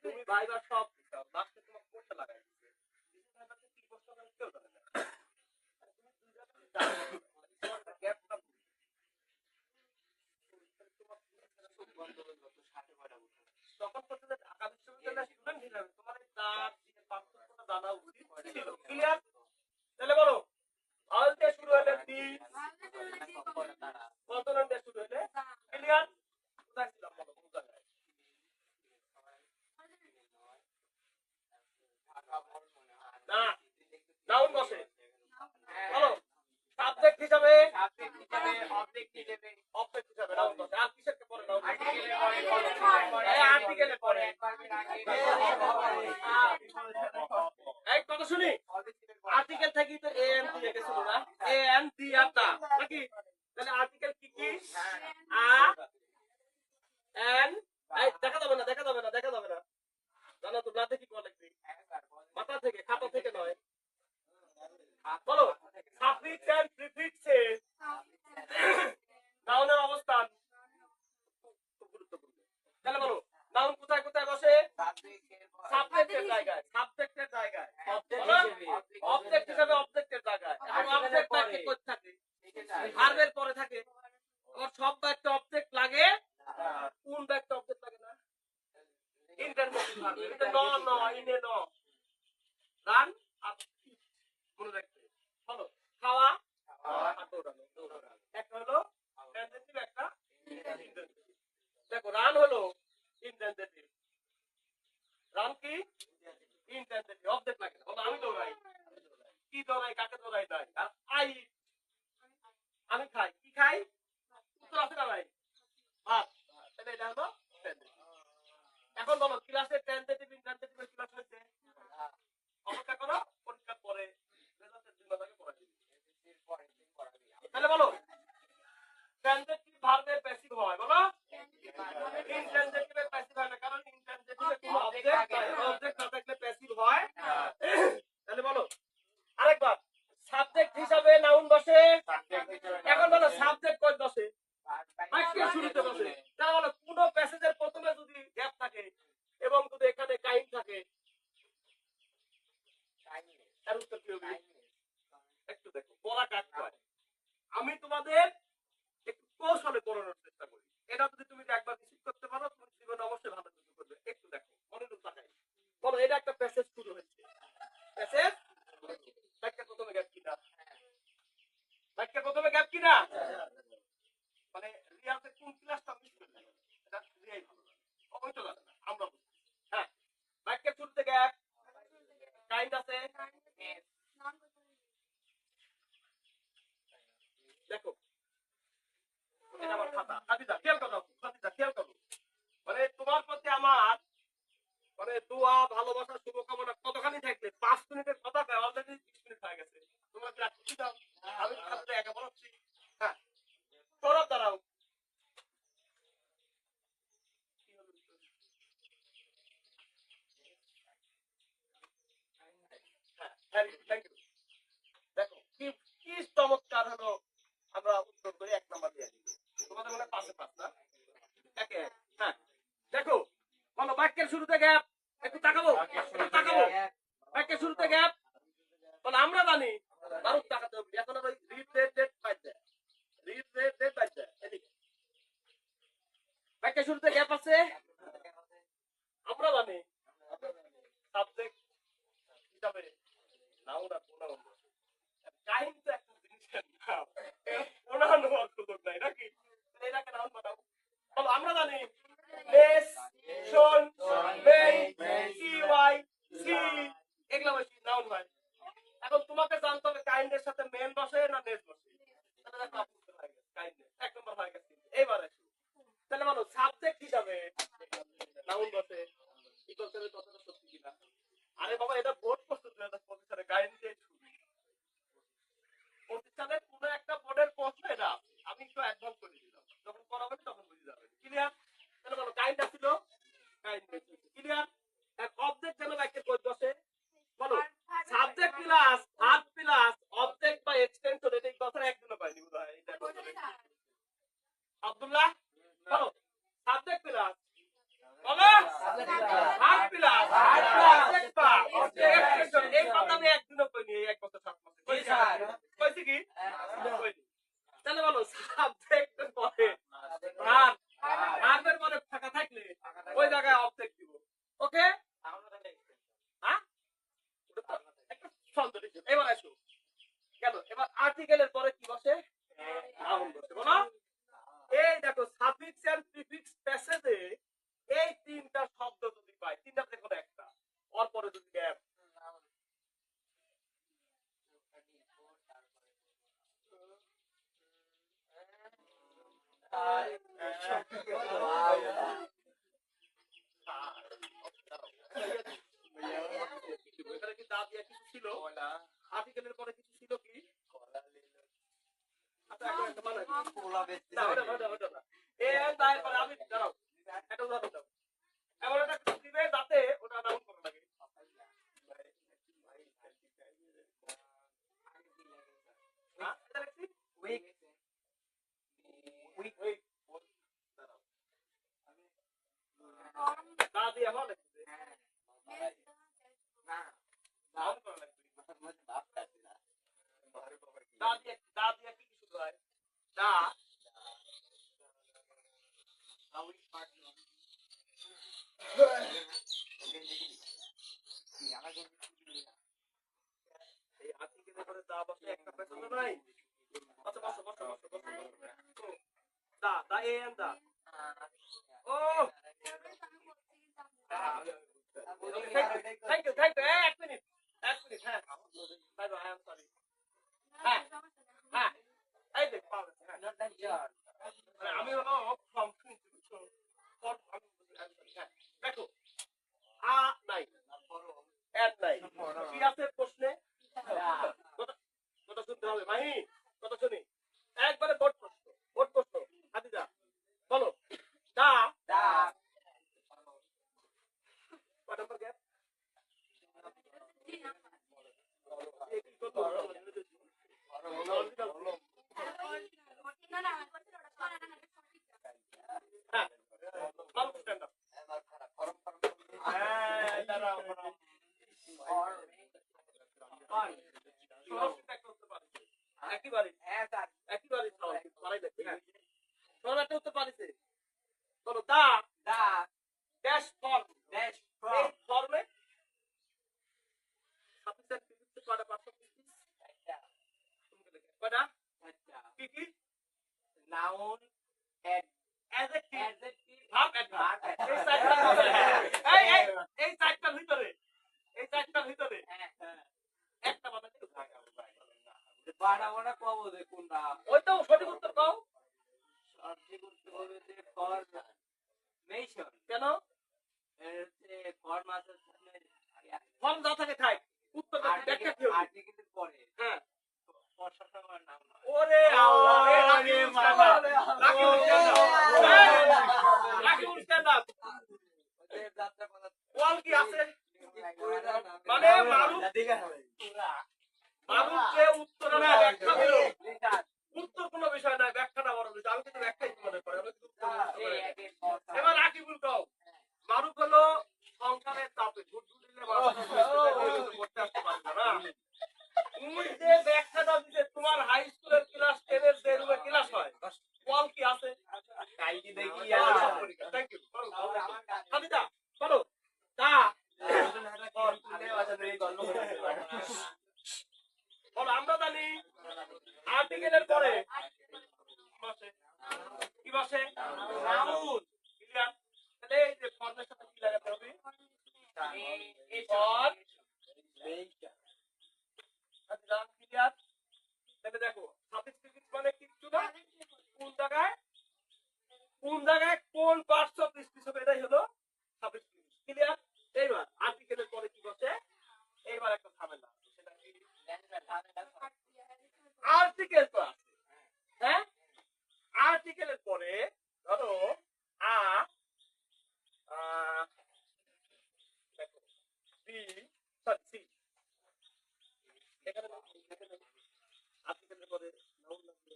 তুমি ভাইবার সব দিছো লাস্টে তোমাকে করতে লাগাই দিছে বিশেষ ভাইবাতে কি প্রশ্ন করে কেউ জানে না তুমি দুই জায়গা জানো গ্যাপ না তখন করতে যে ঢাকা বিশ্ববিদ্যালয়ের স্টুডেন্ট হিসেবে তোমার এই তার দিকে পার্থক্যটা জানা উচিত ছিল ক্লিয়ার তাহলে বলো ভাওয়েল দিয়ে শুরু হলে দি কনসোনেন্ট দিয়ে শুরু হলে ক্লিয়ার কোথায় ছিলাম বলো কোন জায়গায় না নাউন বসে বলো সাবজেক্ট হিসাবে অবজেক্ট হিসাবে নাউন বসে আর কিসের পরে নাউন আর্টিকেলে পরে এই কথা শুনি আর্টিকেল থেকে তো এ এন দিয়ে গেছিল না এ এন দি আর দা নাকি তাহলে আর্টিকেল কি কি আ এন এই দেখা যাবে না জানো তো না দেখি কোন লিখবি মাথা থেকে খাতা থেকে নয় বলো সাফিক্স এন্ড প্রিফিক্সে নাউনের অবস্থান খুব গুরুত্বপূর্ণ। তাহলে বলো নাউন কোথায় কোথায় বসে? সাবজেক্টের জায়গায়, সাবজেক্টের জায়গায়, অবজেক্ট হিসেবে অবজেক্টের জায়গায়। এখন অবজেক্ট বাক্যে কই থাকে? ভার্বের পরে থাকে। আবার সব বাক্যে অবজেক্ট লাগে, কোন বাক্যে অবজেক্ট লাগে না? Intermediate verb. এটা ন ন ইনে ন। রান আর মনে রাখবে। বলো খাওয়া আর দৌড়ানো। একটা হলো ট্রানজিটিভ, একটা ইনট্রানজিটিভ। দেখো রান হলো ইনট্রানজিটিভ। রান কি? ইনট্রানজিটিভ। অবজেক্ট লাগে না। বলো আমি দৌড়াই। কি দৌড়াই? কাকে দৌড়াই? নাই। আর আই আমি খাই। কি খাই? উত্তর আছে না নাই? ভাত। তাহলে এটা হলো ট্রানজিটিভ। এখন বলো ক্লাসে ট্রানজিটিভ ইনট্রানজিটিভের ক্লাস হচ্ছে? অপেক্ষা করো, পরীক্ষার পরে রেজাল্টের দিন আগে পড়াই দিবি। তাহলে বলো ট্রানজিটিভ ভার্বের প্যাসিভ হয়। বলো ইনট্রানজিটিভের প্যাসিভ হয় না, কারণ ইনট্রানজিটিভে কোনো অবজেক্ট নাই। অবজেক্ট না থাকলে প্যাসিভ হয় না। তাহলে বলো আরেকবার সাবজেক্ট হিসাবে নাউন বসে। এখন বলো সাবজেক্ট কই বসে? বাক্যের শুরুতে বসে। তাহলে বলো কোন প্যাসেজের প্রথমে যদি গ্যাপ থাকে এবং যদি এখানে কাইন থাকে, তার উত্তর কি হবে? একটু দেখো বলা কাজ হয়। আমি তোমাদের একটু কৌশলে পড়ানোর চেষ্টা করি। এটা যদি তুমি একবার রিসিভ করতে পারো, তুমি জীবনে অবশ্যই ভালো কিছু করবে। একটু দেখো, মনোযোগ তাকাই। বলো এটা একটা প্যাসেজ শুরু হয়েছে। প্যাসেজ বাক্যের প্রথমে গ্যাপ কিনা? বাক্যের প্রথমে গ্যাপ কিনা? মানে রিয়াতে কোন ক্লাসটা মিস করলে এটা রিয়াই ভালো লাগে। ওই তো জানে না, আমরা বুঝি। হ্যাঁ, বাক্যের শুরুতে গ্যাপ, কাইন্ড আছে। দেখো এটা আমার খাতা। খাদিজা খেয়াল করো, খাদিজা খেয়াল করো। মানে তোমার প্রতি আমার মানে দোয়া, ভালোবাসা, শুভকামনা কতখানি থাকলে 5 মিনিটের কথা কয়, অলরেডি 20 মিনিট হয়ে গেছে। তোমরা কি রাখছি দাও? আমি খাদিজা একা বলছি। হ্যাঁ, সরব দাঁড়াও। হ্যাঁ, থ্যাংক ইউ। দেখো কি কি চমৎকার হলো। আমরা উত্তর করে 1 নাম্বার দিয়ে দিই। তোমাদের মনে 5 এ 5 না? একে হ্যাঁ। দেখো বলো বাক্যের শুরুতে গ্যাপ। একটু তাকাবো, একটু তাকাবো। বাক্যের শুরুতে গ্যাপ। বলো আমরা জানি বারুদ তাকাতে হবে। এখন ওই রিড রেড রেড পাইছে। রিড রেড রেড পাইছে। এদিকে বাক্যের শুরুতে গ্যাপ আছে। আমরা জানি সাবজেক্ট হিসাবে নাউন আর প্রোনাউন। কাইন্ড তো একটা জিনিসের নাম। প্রোনাউন হওয়ার সুযোগ নাই নাকি? এটাকে নাউন বানাও। বলো আমরা জানি লেস, শোন, মেই, সি ওয়াই, সি এগুলা বসে নাউন হয়। এখন তোমাকে জানতে হবে কাইন্ডের সাথে মেন বসে না নেস বসে। তাহলে দেখো আপনি হয়ে গেছে কাইন্ড 1 নম্বর হয়ে গেছে। এবার আসি। তাহলে বলো সাবজেক্ট হিসাবে নাউন বসে। কি করতে হবে কথাটা সত্যি কিনা? আরে বাবা এটা বোর্ড প্রস্তুত 2025 সালে কাইন্ডে প্রতিষ্ঠানের কোন একটা বোর্ডের প্রশ্ন এটা আমি একটু অ্যাডভান্স করে দিলাম। যখন পড়াবেন তখন বুঝে যাবেন। ক্লিয়ার? তাহলে বলো কাইন্ড ছিল, কাইন্ড ক্লিয়ার। এক অবজেক্ট যেন বাক্যে কই বসে? বলো subject plus verb plus object বা এক্সটেনশন এটা এই কথাটা একদিনও পাইনি বোধহয়। এটা আব্দুল্লাহ বলো সাবজেক্ট প্লাস বলো ভার্ব প্লাস অবজেক্ট বা এক্সটেনশন এই কথা আমি একদিনও পাইনি এই 1 বছর 7 মাসে। কইছি কি? তাহলে বলো সাবজেক্ট পরে ভার্ব, ভার্বের পরে ফাঁকা থাকলে ওই জায়গায় অবজেক্ট দিব। ওকে? হ্যাঁ? একটা সন্দেহ। এবার আসো। কেন? এবার আর্টিকেলের পরে কি বসে? নাউন বসে। বলো এই দেখো সাফিক্স এন্ড প্রিফিক্স প্যাসেজে এই তিনটা শব্দ যদি পাই, তিনটা দেখো একটা ওর পরে যদি গ্যাপ। এখানে কি দাঁত দিয়ে কিছু ছিল? আর্টিকেলের পরে কিছু ছিল কি? আচ্ছা এখন একটা বানাই। না ওটা না। তারপরে আমি দাঁড়াও একটা উদাহরণ দাও। এমন একটা কিছু দিবে যাতে ওটা নাউন করা লাগে। দা দিয়ে কি শুরু হয়? দা এই আর্টিকেলের পরে দা বসে একটা পেছনে নাই। আচ্ছা বসো। দা এন দা। ও থ্যাংক ইউ এক মিনিট হ্যাঁ bye bye I am sorry হ্যাঁ এই দেখ পাওয়া হ্যাঁ মানে আমি হলো ফর্ম দেখো আ নাই এড নাই কি আছে প্রশ্নে কথা শুনতে হবে মাহি কথা শুনি একবারে বোর্ড প্রশ্ন হাদিদা বলো দা কত নম্বর গ্যাপ একেবারে উত্তর পারিছে বলো দা ড্যাশ ফর্ম এই ফর্মে সাফিসিয়েন্ট প্রিফিক্স কয়টা পার্টস কয়টা কি noun, adjective, ভাব verb, এই চারটার ভিতরে একটা বানাতে বাড়াবো কব দেখুন না ওই তো সঠিক উত্তর দাও সঠিক উত্তর হবে যে ফরমেশন কেন ফর্ম আছে ফর্ম যা থাকে থাক উত্তর ব্যাখ্যা কি হবে আর্টিকেলের পরে হ্যাঁ প্রশাসনের নাম না ওরে আল্লাহ রে রাকিবুল স্ট্যান্ড আপ ওদের যাত্রাপালা ওয়াল কি আছে মানে মারুফ যে উত্তরের ব্যাখ্যা দিল উত্তর কোনো বিষয় নয় ব্যাখ্যাটা বড় বিষয় আমি কিন্তু ব্যাখ্যাই মনে করি আমি কিন্তু এবার রাকিবুল কও মারুফ হলো সংসারের চাপে ঝুট দিলে করতে আসতে পারবে না তুমি যে ব্যাখ্যাটা দিতে তোমার হাই স্কুলের ক্লাস 10 এর যে রুমে ক্লাস হয় ওয়াল কি আছে কাইটি দেখি থ্যাংক ইউ হামিদা বলো দা বলো আমরা জানি আর্টিকেলের পরে কি বসে নাউন ক্লিয়ার তাহলে এই যে ফর্মের সাথে কি লাগাতে হবে ফর আচ্ছা ক্লিয়ার তাহলে দেখো সাফিক্স প্রিফিক্স মানে কিচ্ছু না কোন জায়গায় কোন পার্টস অফ স্পিচ হবে এটাই হলো সাফিক্স প্রিফিক্স ক্লিয়ার এইবার আর্টিকেলের পরে কি বসে এইবার একটা ঝামেলা সেটা কি আর্টিকেল তো আছে হ্যাঁ আর্টিকেলের পরে ধরো দেখো বি সি এখানে আর্টিকেলের পরে নাউন লাগবে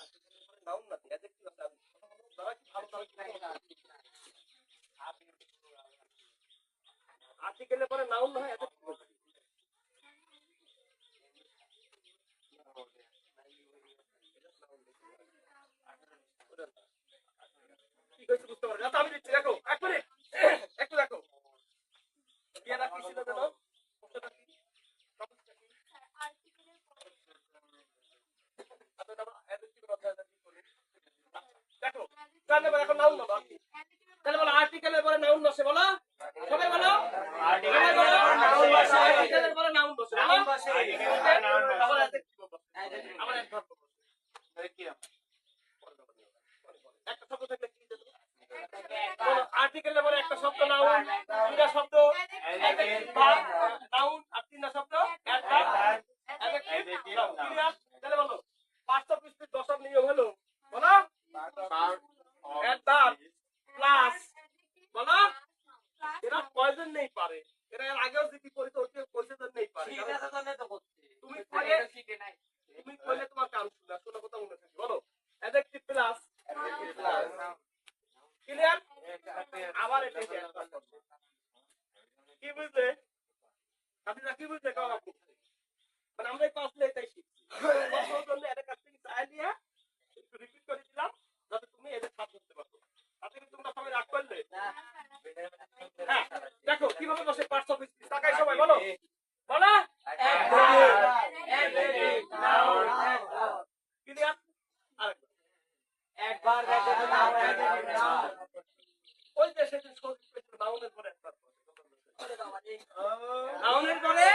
আর্টিকেলের পরে নাউন না অ্যাডজেক্টিভ আছে তারা কি ভালো আর্টিকেলের পরে নাউন না হয় অ্যাডজেক্টিভ কি কইছে বুঝতে পারবে আচ্ছা আমি দিচ্ছি দেখো এক মিনিট একটু দেখো বিয়াটা কি ছিল জানো প্রশ্নটা কি টপিকটা কি আপনারা অ্যাডজেক্টিভ অধ্যায়টা কি করি দেখো তাহলে এখন নাউন না বাকি তাহলে বলো আর্টিকেলের পরে নাউন বসে বলো সবাই বলো আর্টিকেলের পরে নাউন বসে আর্টিকেলের পরে নাউন বসে নাউন বসে আবার অ্যাডজেক্টিভ বসে আবার অ্যাডভার্ব বসে কি একটা শব্দ থাকলে কি দিতে বলো আর্টিকেলের পরে একটা শব্দ নাউন দুইটা শব্দ অ্যাডজেক্টিভ নাউন আর তিনটা শব্দ অ্যাডভার্ব অ্যাডজেক্টিভ ক্লিয়ার তাহলে বলো পার্টস অফ স্পিচ দশম নিয়ম হলো বলো অ্যাডভার্ব প্লাস বলো এরা পয়জন নেই পারে এরা এর আগেও যদি করিতে ওকে পয়জন নেই পারে তুমি কইলে তোমার কাম শুনা শোনা কথা মনে থাকে বলো অ্যাডজেক্টিভ প্লাস ক্লিয়ার আবার এটা কি বুঝলে? হাফিজা কি বুঝলে কাও আপু? মানে আমরা এই ক্লাসে এটাই শিখছি। বছর জন্য এদের কাছ থেকে চাই নিয়ে একটু রিপিট করে দিলাম যাতে তুমি এদের সাথ করতে পারো। তাতে কি তোমরা সবাই রাগ করলে? হ্যাঁ, দেখো কিভাবে বসে পার্টস অফ স্পিচ তাকাই সবাই বলো। বলো। ক্লিয়ার? আরেকবার। ওই যে সেদিন সবজি পেয়েছিল নাউনের পরে একবার বসে। নাউনের পরে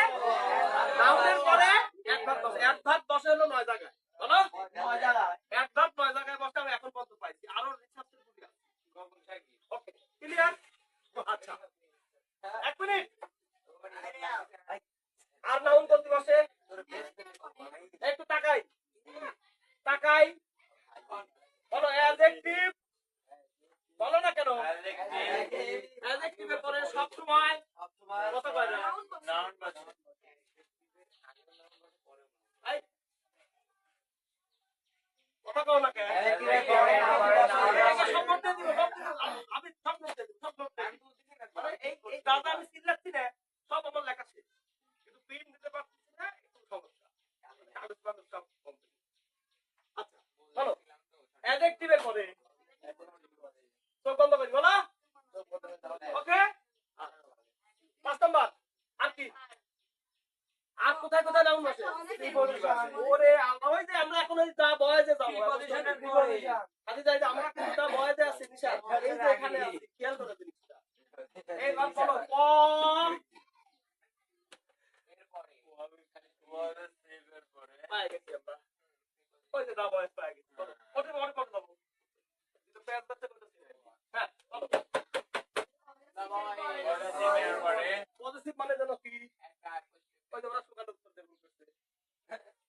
একবার বসে। একবার বসে হলো 9 জায়গায়। বলো। 9 জায়গায়। একবার 9 জায়গায় বসে আমি এখন পর্যন্ত পাইছি। আরো রিসার্চের বুদ্ধি আছে। ওকে, ক্লিয়ার? আচ্ছা। 1 মিনিট। আর নাউন বলতে বসে একটু তাকাই বলো অ্যাডজেক্টিভ বলো না কেন অ্যাডজেক্টিভের পরে সব সময় কথা কয় না নাউন বসে এই কথা কও না কেন অ্যাডজেক্টিভের পরে সব মধ্যে দিব আমি সব মধ্যে দিব মানে এই দাদা আমি সিলেক্ট না সব আমার লেখা ছিল কিন্তু প্রিন্ট দিতে পারছি না একটু সমস্যা কাগজ কাগজ সব কমপ্লিট আচ্ছা বলো অ্যাডজেক্টিভের পরে চোখ বন্ধ করি বলো ওকে 5 নাম্বার আর কি আর কোথায় কোথায় নাউন বসে ওরে আল্লাহ ওই যে আমরা এখন ওই দা বয়েজে যাব পজিশনের পরে আদি যাই আমরা কিন্তু দা বয়েজে আছি নিশা এই যে এখানে আছি খেয়াল করে জিনিসটা এইবার বলো ক পাই গেছি আমরা ওই যে দা বয়েজ পাই গেছি বলো ওটা বড় করে দাও কিন্তু পেজ করতে করতেছি হ্যাঁ বলো পজিটিভ মানে জানো কি ওই যে ওরা সুগার উত্তর দেব করতে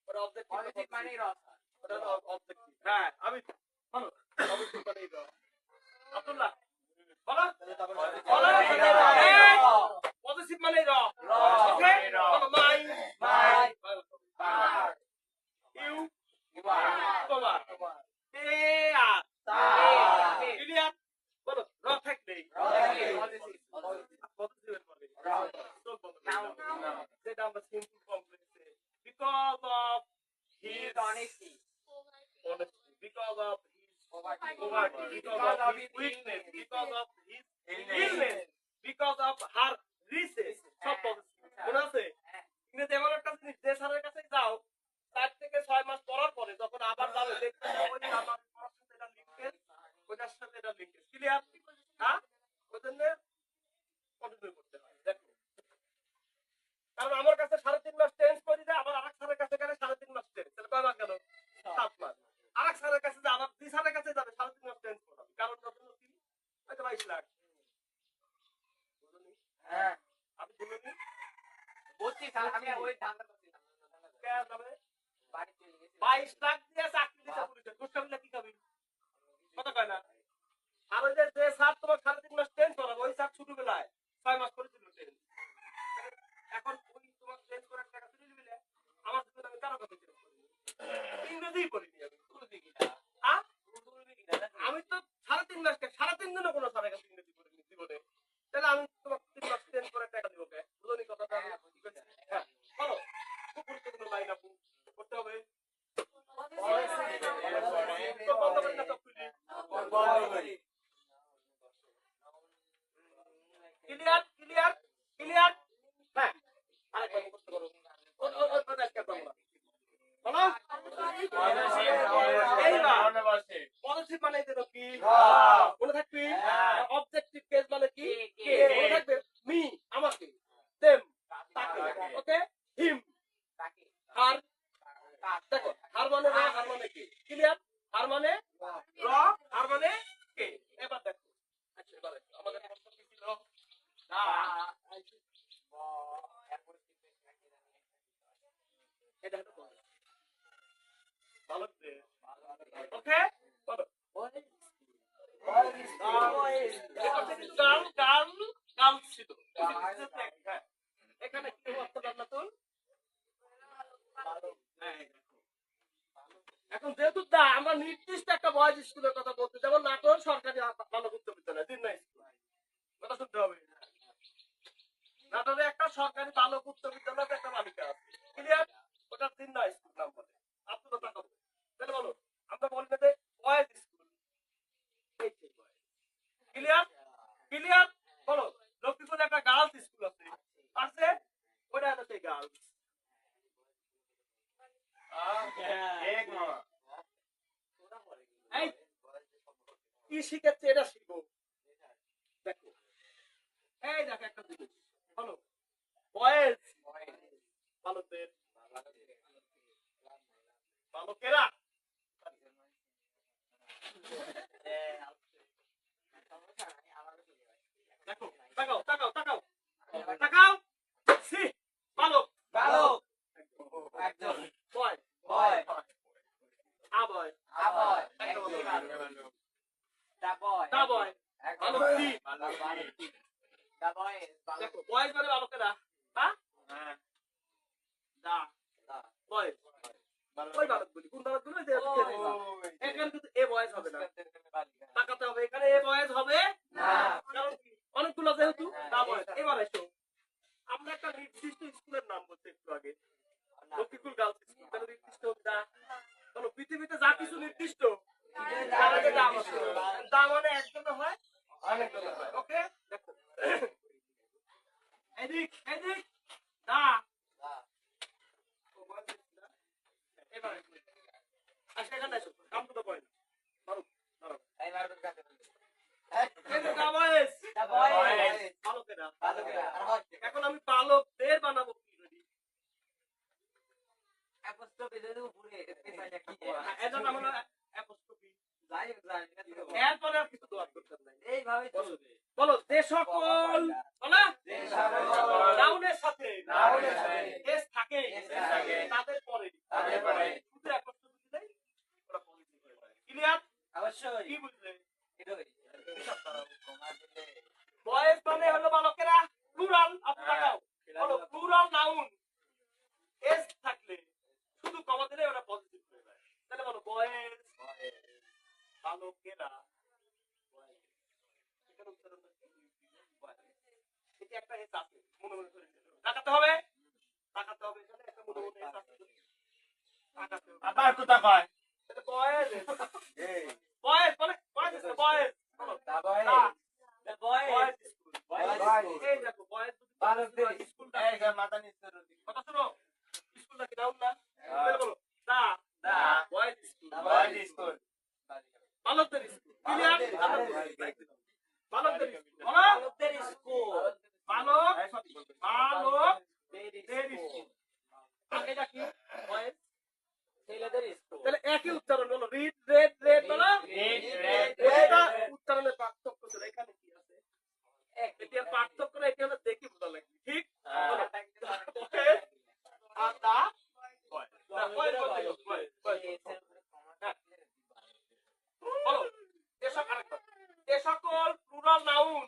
ওরা অবজেক্টিভ পজিটিভ মানে রস ওটা অবজেক্টিভ হ্যাঁ আমি বলো অবজেক্টিভ মানে রস আব্দুল্লাহ বলো পজিটিভ মানে রস ওকে বলো মাই ইউ তোমার দে আর ক্লিয়ার বলো র থাকবে পজিটিভের পরে যেটা আমরা সিম্পল কমপ্লেক্সে because of his honesty because of his poverty because of his weakness because of his illness because of her riches সব মনে আছে ইংরেজি এমন একটা জিনিস যে স্যারের কাছে যাও 4 থেকে 6 মাস পড়ার পরে যখন আবার যাবে দেখতে ওই আমার পড়ার সাথে এটা লিঙ্কেজ ওইটার সাথে এটা লিঙ্কেজ ক্লিয়ার হ্যাঁ ওইজন্য কন্টিনিউ করতে হয় দেখো কারণ আমার কাছে 3.5 মাস চেঞ্জ করে দেয় আবার আরেক স্যারের কাছে গেলে 3.5 মাস চেঞ্জ তাহলে কয় মাস গেল 7 মাস আরেক স্যারের কাছে যা আবার দুই স্যারের কাছে যাবে 3.5 মাস চেঞ্জ করাবে কারণ কত কি হয়তো 22 লাখ হ্যাঁ আমি বলিনি বলছি স্যার আমি ওই ধান্দা করছিলাম কে যাবে 22 লাখ দিয়ে চাকরি দিতে পুলিশে ঘুষ খাবি না কি খাবি কথা কয় না আর ওই যে স্যার তোমার 3.5 মাস চেঞ্জ করাবে ওই স্যার ছোটবেলায় 6 মাস করেছিল চেঞ্জ এখন ওই তোমার চেঞ্জ করার টাকা তুলে নিলে আমার জন্য আমি কারো কাছে চেঞ্জ করি ইংরেজি করিনি আমি শুরু দিই কিনা আমি তো 3.5 মাস 3.5 দিনও কোনো স্যারের কাছে ইংরেজি করিনি জীবনে তাহলে আমি তোমার 3 মাস চেঞ্জ করার টাকা দিব কে বুঝনি কথাটা হ্যাঁ বলো খুব গুরুত্বপূর্ণ লাইন আপু করতে হবে তো বন্ধ করে না সব খুলি ক্লিয়ার ক্লিয়ার ক্লিয়ার হ্যাঁ আরেকবার মুখস্থ করো ওই আজকে বাংলা বলো পজিটিভ মানে যেন কি মনে থাকবি অবজেক্টিভ কেস মানে কি মনে থাকবে মি আমাকে দেম তাকে ওকে হিম হার দেখো হার মানে র হার মানে কি ক্লিয়ার হার মানে র হার মানে কে এবার দেখো আচ্ছা এবার আমাদের প্রশ্ন কি ছিল না এটা তো ভালো ওকে বলো এখানে কি অর্থ নতুন এখন যেহেতু আমরা নির্দিষ্ট একটা বয়েজ স্কুলের কথা বলতে যেমন নাটোর সরকারি বালক উচ্চ বিদ্যালয় 3 স্কুল কথা শুনতে হবে নাটোরে সরকারি বালক উচ্চ বিদ্যালয়ে একটা বালিকা আছে ক্লিয়ার ওটা তিনটা স্কুল নাম বলে আপনারা তাকাবো তাহলে বলো আমরা বলি না যে বয়েজ স্কুল এই সেই বয়েজ ক্লিয়ার ক্লিয়ার বলো লক্ষ্মীপুরে একটা গার্লস স্কুল আছে আছে ওটা হলো সেই গার্লস এক মামা এই কি শিখেছে এটা শিখো দেখো এই দেখো একটা জিনিস বলো বয়েজ বালকদের বালকেরা দেখো তাকাও তাকাও তাকাও তাকাও সি বালক বালক একজন বয় বয় আবয় আবয় একটা বলো দা বয় তা বয় বালক সি দা বয় দেখো বয়েজ মানে বালকেরা হ্যাঁ দা বয়েজ ওই বালকগুলি কোন বালকগুলো যে এখানে কিন্তু এ বয়েজ হবে না তাকাতে হবে এখানে এ বয়েজ হবে না কারণ কি? অনেকগুলো যেহেতু তা বয়েজ এবার এসো আমরা একটা নির্দিষ্ট স্কুলের নাম বলতে একটু আগে লক্ষ্মীপুর গার্লস স্কুল তাহলে নির্দিষ্ট দা বলো পৃথিবীতে যা কিছু নির্দিষ্ট তার আগে দাম আছে দাম মানে একজন হয় অনেকগুলো হয় ওকে দেখো এদিক এদিক দা এবার আচ্ছা এখানে এসো কাম টু দ্য পয়েন্ট মারো মারো এই মারুর কাছে এই যে দা বয়েজ দা বয় বালকেরা বালকেরা আর হয় এখন আমি বালকদের বানাবো কি রেডি অ্যাপোস্ট্রফি যদি উপরে পেছনে কি এটা নাম হলো অ্যাপোস্ট্রফি যাই যাই এরপরে আর কিছু দোয়া করতে নাই এইভাবে চলবে বলো যে সকল বলো যে সকল নাউনের সাথে নাউনের সাথে এস থাকে এস থাকে তাদের পরে তাদের পরে শুধু অ্যাপোস্ট্রফি দিলেই ওরা পজিটিভ হয়ে যায় ক্লিয়ার অবশ্যই কি বুঝলে এটাই হিসাব দাঁড়াও কমা দিলে বয়েজ মানে হলো বালকেরা প্লুরাল আপনি তাকাও বলো প্লুরাল নাউন এস থাকলে শুধু কমা দিলে ওরা পজিটিভ হয়ে যায় তাহলে বলো বয়েজ বালকেরা এখানে উচ্চারণটা কি? এটা একটা এস আছে মনে মনে করে নিতে হবে। তাকাতে হবে তাকাতে হবে এখানে একটা মনে মনে এস আছে তাকাতে হবে আবার কোথা কয় এটা বয়েজ এই বয়েজ বলে বয়েজ is the boys বলো দা বয় দা দা বয় বয়েজ স্কুল Boys এই দেখো বয়েজ বালকদের স্কুলটা এই যে মাথা নিচে রুটি কথা শোনো স্কুলটা কি নাম না তাহলে বলো দা দা বয়েজ স্কুল বয়েজ স্কুল বালকদের স্কুল ক্লিয়ার বালকদের স্কুল বলো বালকদের স্কুল বালক এই সব বলবে। বালক দের দের স্কুল স্কুল আর এটা কি বয়েজ ছেলেদের স্কুল তাহলে একই উচ্চারণ হলো রিড রেড রেড বলো রেড রেড এটা উচ্চারণের পার্থক্য ছিল এখানে কি আছে এটার পার্থক্য না এটা হলো দেখি বোঝা লাগবে ঠিক বলো বয়েজ আর দা বয়েজ না বয়েজ বয়েজ বয়েজ বলো যে সকল প্লুরাল নাউন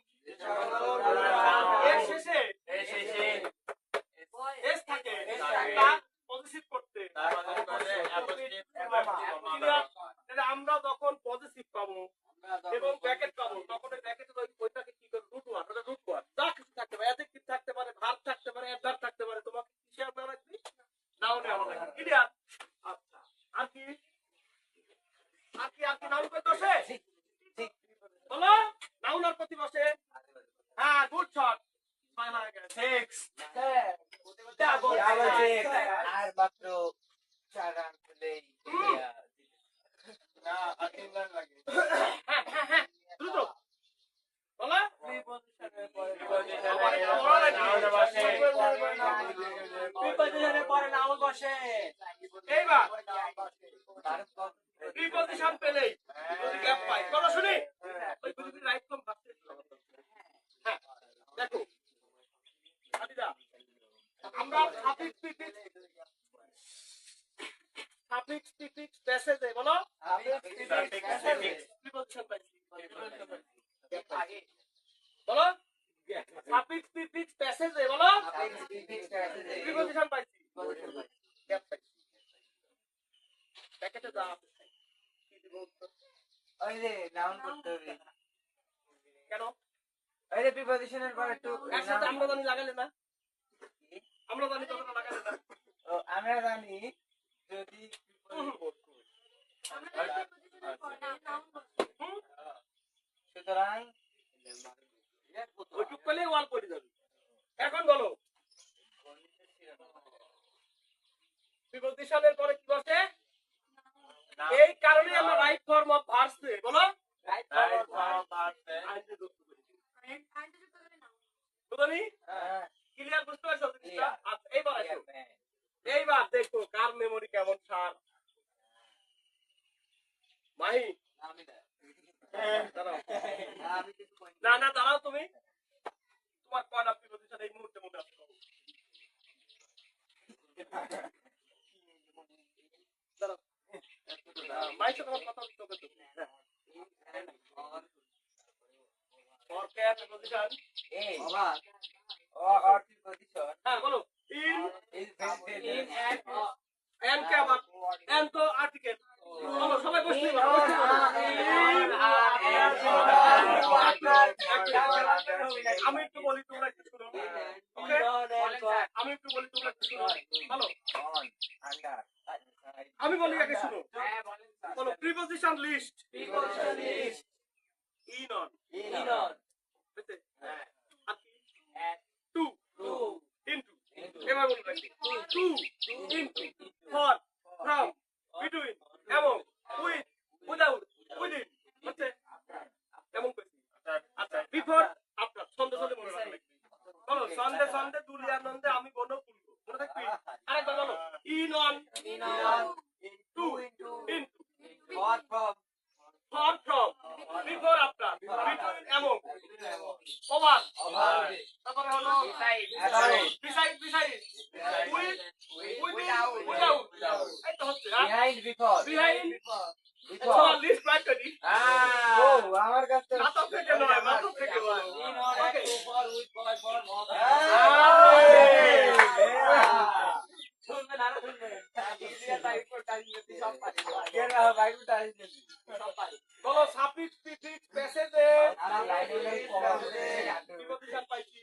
এর শেষে এস থাকে তা পজিটিভ করতে তাহলে আমরা যখন পজিটিভ পাবো এবং ব্র্যাকেট পাবো তখন ওই ব্র্যাকেটে ওইটাকে কি করে রুট ওয়ান ওটা রুট ওয়ান যা কিছু থাকতে পারে অ্যাডজেক্টিভ থাকতে পারে ভার্ব থাকতে পারে অ্যাডভার্ব থাকতে পারে তোমাকে কিসে আনা লাগবে নাউনে আনা লাগবে ক্লিয়ার আচ্ছা আর কি নাউন কই বসে বলো নাউন আর প্রতি বসে হ্যাঁ গুড শট ছয় হয়ে গেছে 6 ডাবল আর মাত্র 4 রান পেলেই না আর 3 রান লাগে হ্যাঁ দ্রুত বলো প্রিপজিশনের পরে নাউন বসে এইবার প্রিপজিশন পেলেই যদি গ্যাপ পাই বলো শুনি ওই গুলি রাইট ফ্রম ভাবতে হ্যাঁ দেখো আদিদা আমরা সাফিক্স প্রিফিক্স প্যাসেজে বলো প্রিপজিশন পাইছি বলো সাফিক্স প্রিফিক্স প্যাসেজে বলো প্রিপজিশন পাইছি গ্যাপ পাইছি প্যাকেটে দাও কি দিব ওই যে নাউন করতে হবে কেন ওই যে প্রিপজিশনের পরে একটু একসাথে আমরা জানি লাগালে না আমরা জানি কথাটা লাগালে না। ও, আমরা জানি যদি সুতরাং ওইটুক পেলেই ওয়াল করে যাবে। এখন বলো প্রিপজিশনের পরে কি বসে? এই কারণে আমরা রাইট ফর্ম অফ ভার্বস বলো রাইট রাইট ফরওয়ার্ড আইনতে যুক্ত করি। বুঝলি? হ্যাঁ ক্লিয়ার বুঝতে পারছো জিনিসটা? Clear. আচ্ছা এইবার আসো। এইবার দেখো কার মেমরি কেমন শার্প। মাহি আমি না দাঁড়াও। আমি কিছু কই না না দাঁড়াও তুমি। তোমার কয়টা প্রিপজিশন এই মুহূর্তে মনে আছে? দাঁড়াও। মাইকে তোমার কথা চোখে চোখে। For cat preposition. এই বাবা or preposition হ্যাঁ বলো। In is very in and কে আবার এন্ড তো আর্টিকেল। বলো সবাই বসতে বলো। বসতে বলো। আমি একটু বলি তোমরা একটু শুনো। ওকে? আমি একটু বলি তোমরা একটু শুনো। বলো। on under আমি বলি আগে শুনো। হ্যাঁ বলেন স্যার বলো preposition list. Preposition list in on. in on বুঝতে? হ্যাঁ আর কি? At to to into. এবার বলো নাকি? To into for from between এবং উইথ উইদাউট উইদিন। বুঝতে? এমন কইছি। আচ্ছা বিফোর আফটার সন্ধ্যে সন্ধ্যে মনে রাখবে। বলো সন্ধ্যে সন্ধ্যে দুলিয়ানন্দে আমি বনো খুলবো। মনে থাকবি? আরেকবার বলো in on in on to into into for from for from before after between এবং ওভার তারপরে হলো beside beside beside with without without এই তো হচ্ছে behind before behind before list write করি ও আমার কাছে মাথা থেকে নয় মাথা থেকে বলো in order to for with for for শুনবেন আর শুনবেন ইন্ডিয়া টাইপ করে টাইপ করতে সব পারি সব পারি বলো সাফিক্স প্রিফিক্স প্যাসেজে প্রিপজিশন পাইছি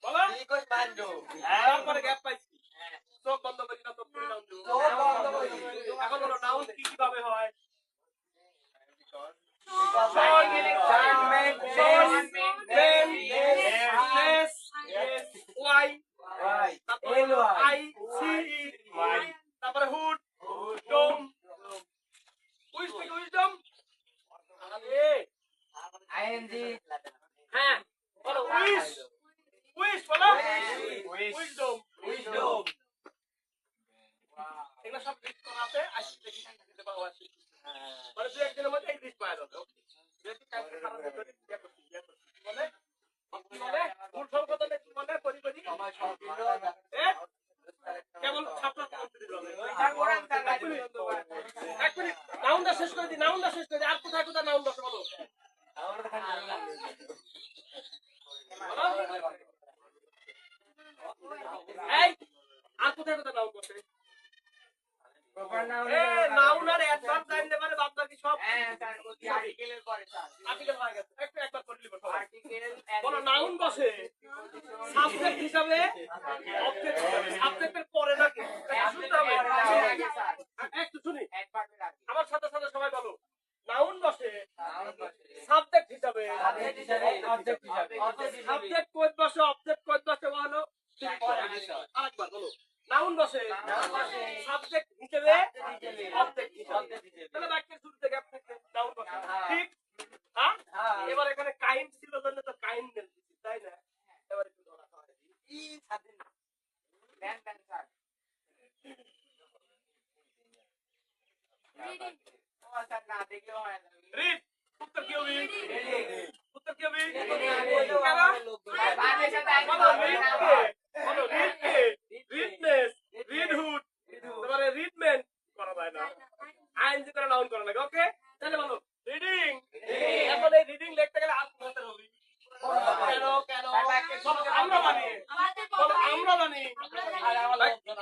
বলো তারপরে গ্যাপ পাইছি চোখ বন্ধ করি না চোখ খুলে নাউন দেব এখন বলো নাউন কি কিভাবে হয় তারপরে হুড ডোম উইজডম হ্যাঁ বলো উইশ বলো উইজডম এগুলো সব লিস্ট করা আছে আসি দেখি দিতে পারবো আসি মানে দু একদিনের মধ্যে এই লিস্ট পাওয়া যাবে যদি কালকে খারাপ হয়ে যায় বলে কি বলে মূল সংশোধনে কি বলে করি কেবল ছাত্র কমপ্লিট হবে এক মিনিট নাউনটা শেষ করে দিই আর কোথায় নাউন বসে বলো এই আর কোথায় নাউন বসে নাউন আর অ্যাডভার্ব জানলে মানে বাদ বাকি সব আর্টিকেলের পরে স্যার আর্টিকেল হয়ে গেছে একবার করে লিখো সবাই আর্টিকেল বলো নাউন বসে সাবজেক্ট হিসাবে অবজেক্ট সাবজেক্টের পরে নাকি শুনতে হবে একটু শুনি আমার সাথে সাথে সবাই বলো নাউন বসে সাবজেক্ট হিসাবে সাবজেক্ট কোড বসে অবজেক্ট কোড বসে বলো আরেকবার বলো নাউন বসে সাবজেক্ট হিসেবে অবজেক্ট হিসেবে তাহলে বাক্যের শুরুতে গ্যাপ থাকে নাউন বসে ঠিক হ্যাঁ এবার এখানে কাইন্ড ছিল জন্য তো কাইন্ড দিচ্ছি তাই না এবার একটু ধরা হয় রিড উত্তর কি হবে উত্তর কি হবে বলো রিড কে রিডনেস রিডহুড তারপরে রিডমেন করা যায় না আইএনজি করে নাউন করা লাগে ওকে তাহলে বলো রিডিং এখন এই রিডিং লিখতে গেলে হাত ধরতে হবে কেন বলো, আমরা জানি বলো, আমরা জানি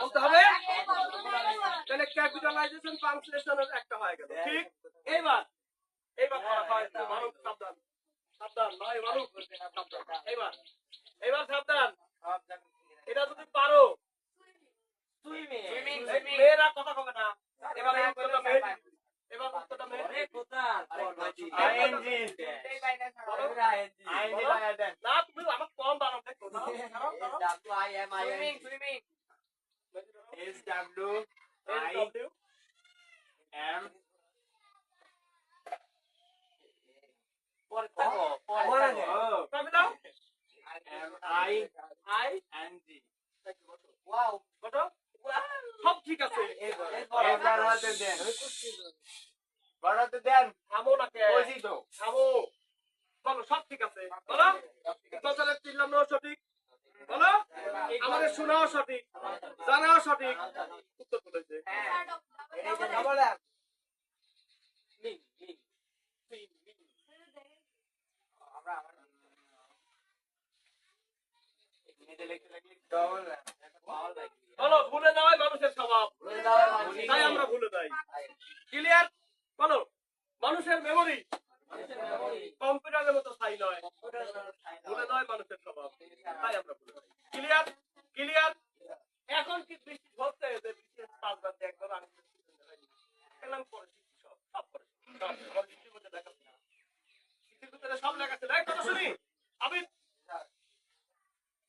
বলতে হবে তাহলে ক্যাপিটালাইজেশন ট্রান্সলেশনের একটা হয়ে গেল ঠিক এইবার করা হয় মানুষ সাবধান নয় মানুষ সাবধান এইবার সাবধান এটা যদি পারো কথা কবে না এবার এই উত্তরটা মেন এবার উত্তরটা মেন না তুমি আমার কম বানাও দেখো সুইমিং সুইমিং SW কবে দাও I ওয়াও কত সব ঠিক আছে থামো না কে থামো বলো সব ঠিক আছে বলো ইকবালের চিল্লানো সঠিক বলো আমাদের শোনাও সঠিক জানাও সঠিক উত্তর বলেছে বলো ভুলে যাওয়াই মানুষের স্বভাব তাই আমরা ভুলে যাই ক্লিয়ার বলো মানুষের মেমোরি কম্পিউটারের মতো স্থায়ী নয় ভুলে যাওয়াই মানুষের স্বভাব তাই আমরা ভুলে যাই ক্লিয়ার ক্লিয়ার এখন কি বৃষ্টি হচ্ছে যে বৃষ্টি 5 বার 1 বার আমি এলাম পরে সব সব করে সব আমার বৃষ্টির মধ্যে দেখা না বৃষ্টির মধ্যে সব লেখা ছিল এই কথা শুনি আমি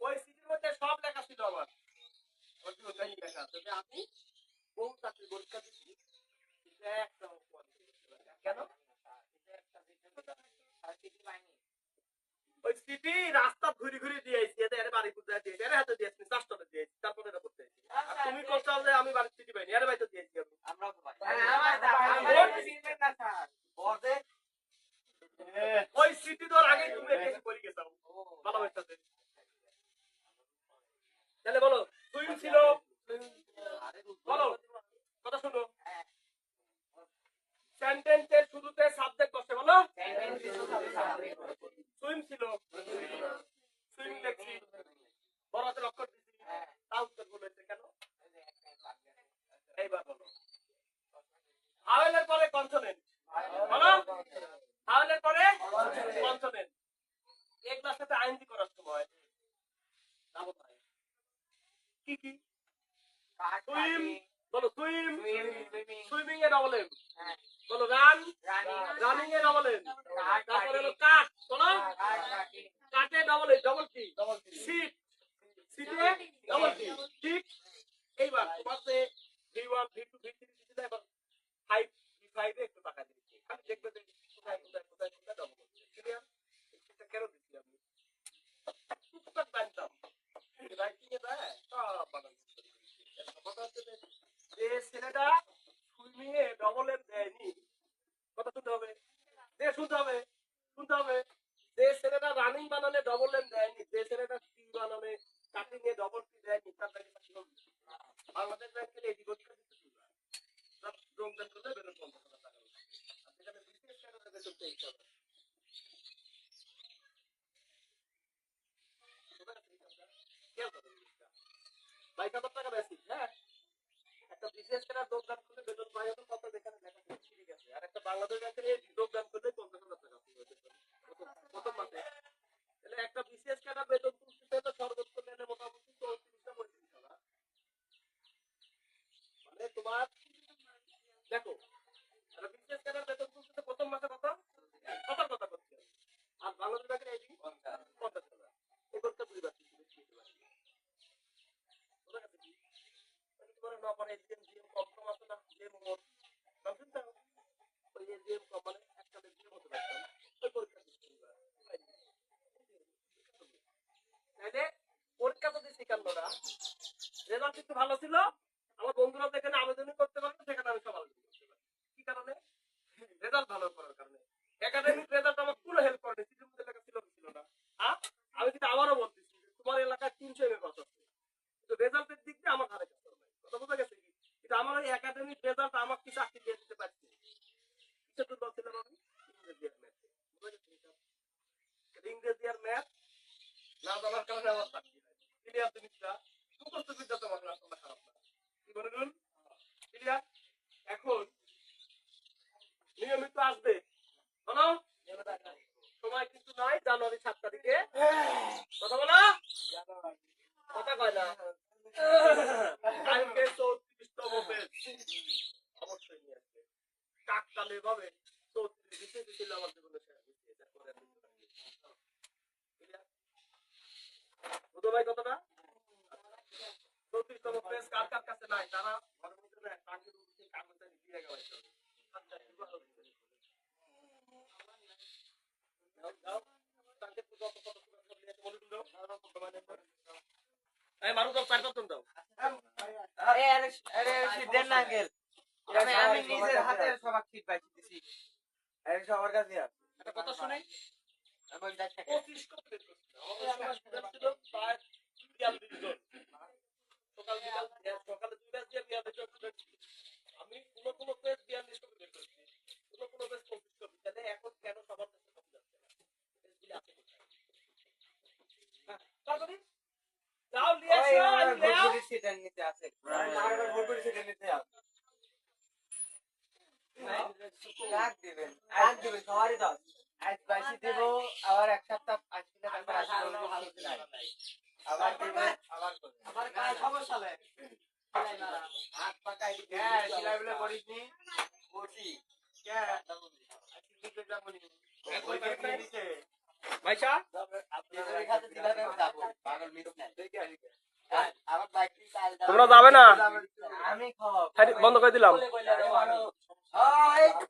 ওই সিটির মধ্যে সব লেখা ছিল আমার ওখানে লেখা আছে যে আমি বহু চাকরি পরীক্ষা দিচ্ছি একটা কেন ওই সিটি রাস্তা ঘুরি ঘুরি দিয়েছি এর বাড়ি বুঝাই দিয়েছি এর হাতে দিয়েছি চাষটা দিয়েছি তারপরে এটা করতে তুমি করছো যে আমি বাড়ির সিটি পাইনি এর বাড়িতে দিয়েছি আমি ওই সিটি তোর আগে তুমি এসে বলি গেছো ভালো হয়েছে তাহলে বলো সুইম ছিল বলো কথা শুনো সেন্টেন্সের শুরুতে সাবজেক্ট বসে বলো সুইম ছিল সুইম দেখছি বড় হাতের অক্ষর দিছি তা উত্তর বলেছে কেন এইবার বলো হাওয়েলের পরে কনসোনেন্ট বলো হাওয়েলের পরে কনসোনেন্ট এগুলোর সাথে আইনজি করার সময় কি কি সুইম বলো সুইম সুইমিং এ ডবল এম বলো রান রানিং এ ডবল এম তারপরে হলো কাট বলো কাটে ডবল এ ডবল কি সিট সিটে ডবল কি ঠিক এইবার তোমাতে V1 V2 V3 দিতে এবার 5 V5 এ একটু টাকা দিচ্ছি খালি দেখবে যে কোথায় ডবল হচ্ছে ক্লিয়ার এটা কেন দিচ্ছি আমি টুকটাক বানতাম রাইটিং এ দেয় সব বানান কথা হচ্ছে যে ছেলেটা সুইমিং এ ডবল এম দেয়নি কথা শুনতে হবে শুনতে হবে যে ছেলেটা রানিং বানানে ডবল এম দেয়নি যে ছেলেটা টি বানানে কাটিং এ ডবল টি দেয়নি তার কাছে বাংলাদেশ ব্যাংকের এডি পরীক্ষা দিতে দিবা সব যোগদান করতে বেতন 50,000 টাকা আর যেখানে বিশেষ কারণে বেতন 23,000 22,000 টাকা বেশি হ্যাঁ একটা বিশেষ করে যোগদান করলে বেতন পাই হতো কত যেখানে লেখা ঠিক আছে আর একটা বাংলাদেশ ব্যাংকের এই যোগদান করলে 50,000 টাকা প্রথম মাসে তাহলে একটা বিশেষ করে বেতন তুলতে তো সর্বোচ্চ মেনে মোটামুটি 34টা 35 টাকা মানে তোমার দেখো একটা বিশেষ করে বেতন তুলতে প্রথম মাসে কত কথা করতে আর বাংলাদেশ ব্যাংকের এই 50,000 এই করতে পরিবার নকরে জিএম কম আছে না জিএম মোট বুঝছেন ওই যে জিএম কম মানে একটা জিএম মতো রাখতাম ওই পরীক্ষা দিতে তাইলে পরীক্ষা যদি শিখানোরা রেজাল্ট একটু ভালো ছিল আমার বন্ধুরা যেখানে আবেদন করতে পারবে সেখানে আমি সব আবেদন করতে পারি কি কারণে রেজাল্ট ভালো করার কারণে একাডেমিক রেজাল্ট আমার পুরো হেল্প করে সিটির মধ্যে লেখা ছিল না হ্যাঁ আমি কিন্তু আবারও বলতেছি তোমার এলাকায় 300 এমএ পাস আছে কিন্তু রেজাল্টের দিক দিয়ে আমার ধারে কাছে কথা বোঝা গেছে কি কিন্তু আমার ওই একাডেমিক রেজাল্ট আমাকে কি চাকরি দিয়ে দিতে পারছে কিসের দুর্বল ছিলাম আমি ইংরেজি আর ম্যাথ না জানার কারণে আমার চাকরি নাই ক্লিয়ার জিনিসটা মুখস্থ বিদ্যা তোমার রাস্তা খারাপ না কি বলুন ক্লিয়ার এখন নিয়মিত আসবে বলো সময় কিন্তু নাই জানুয়ারি 7 তারিখে কথা বলো কথা কয় না কালকে 34তম পেজ অবশ্যই নিয়ে আসবে। কাকতালে ভাবে 34 ছিল আমার জীবনে শেষ হয়েছে। তারপরে আর কিছু বাকি নেই। Clear? বুঝো ভাই কথাটা? 34তম পেজ কার কার কাছে নাই তারা ঘরের মধ্যে না টাঙ্গির উপরে কাগজটা দিয়ে গেছে। আচ্ছা, এবার দাও টাঙ্গির পুরো কত কত করে সব নিয়ে বলে দাও। এই মারু দাও 4 দাও। আরে দেন না আঙ্কেল আমি নিজের হাতে সবাক ঠিক পাইছি দিছি আরে সবার কাছে আছে একটা কথা শুনি। আমি 10 টাকা 25 কত বের করছি। আমাদের স্টুডেন্ট ছিল প্রায় 42 জন। সকালে 2 ব্যাচ দিয়ে 42 জন স্টুডেন্ট ছিল। আমি কোন পেজ 42 কপি বের করেছি। কোন পেজ 25 কপি। তাহলে এখন কেন সবার কাছে কপি যাচ্ছে না? পেজগুলি আছে কোথায়? হ্যাঁ, তাড়াতাড়ি যাও নিয়ে ওই আসো, আমার নিয়ে আও। ভোট সিটের নিচে আছে আমার ভোট সিটের নিচে আছে রাখ দিবেন সবারই দাও আজ বাইশে দেব আবার এক সপ্তাহ আসবে না তারপর আসবে আবার দেবে আবার করবে আমার কাজ সমস্যা নেই হাত পাকাই দিবে হ্যাঁ সিলাই বলে করিস নি করছি কে আজকে কি করে যাবো নি ওই নিচে ভাইসা আপনাদের কাছে দিলাতে যাব পাগল মিস না আমার বাইক কি চাল তোমরা যাবে না? আমি খাওয়া বন্ধ করে দিলাম। এই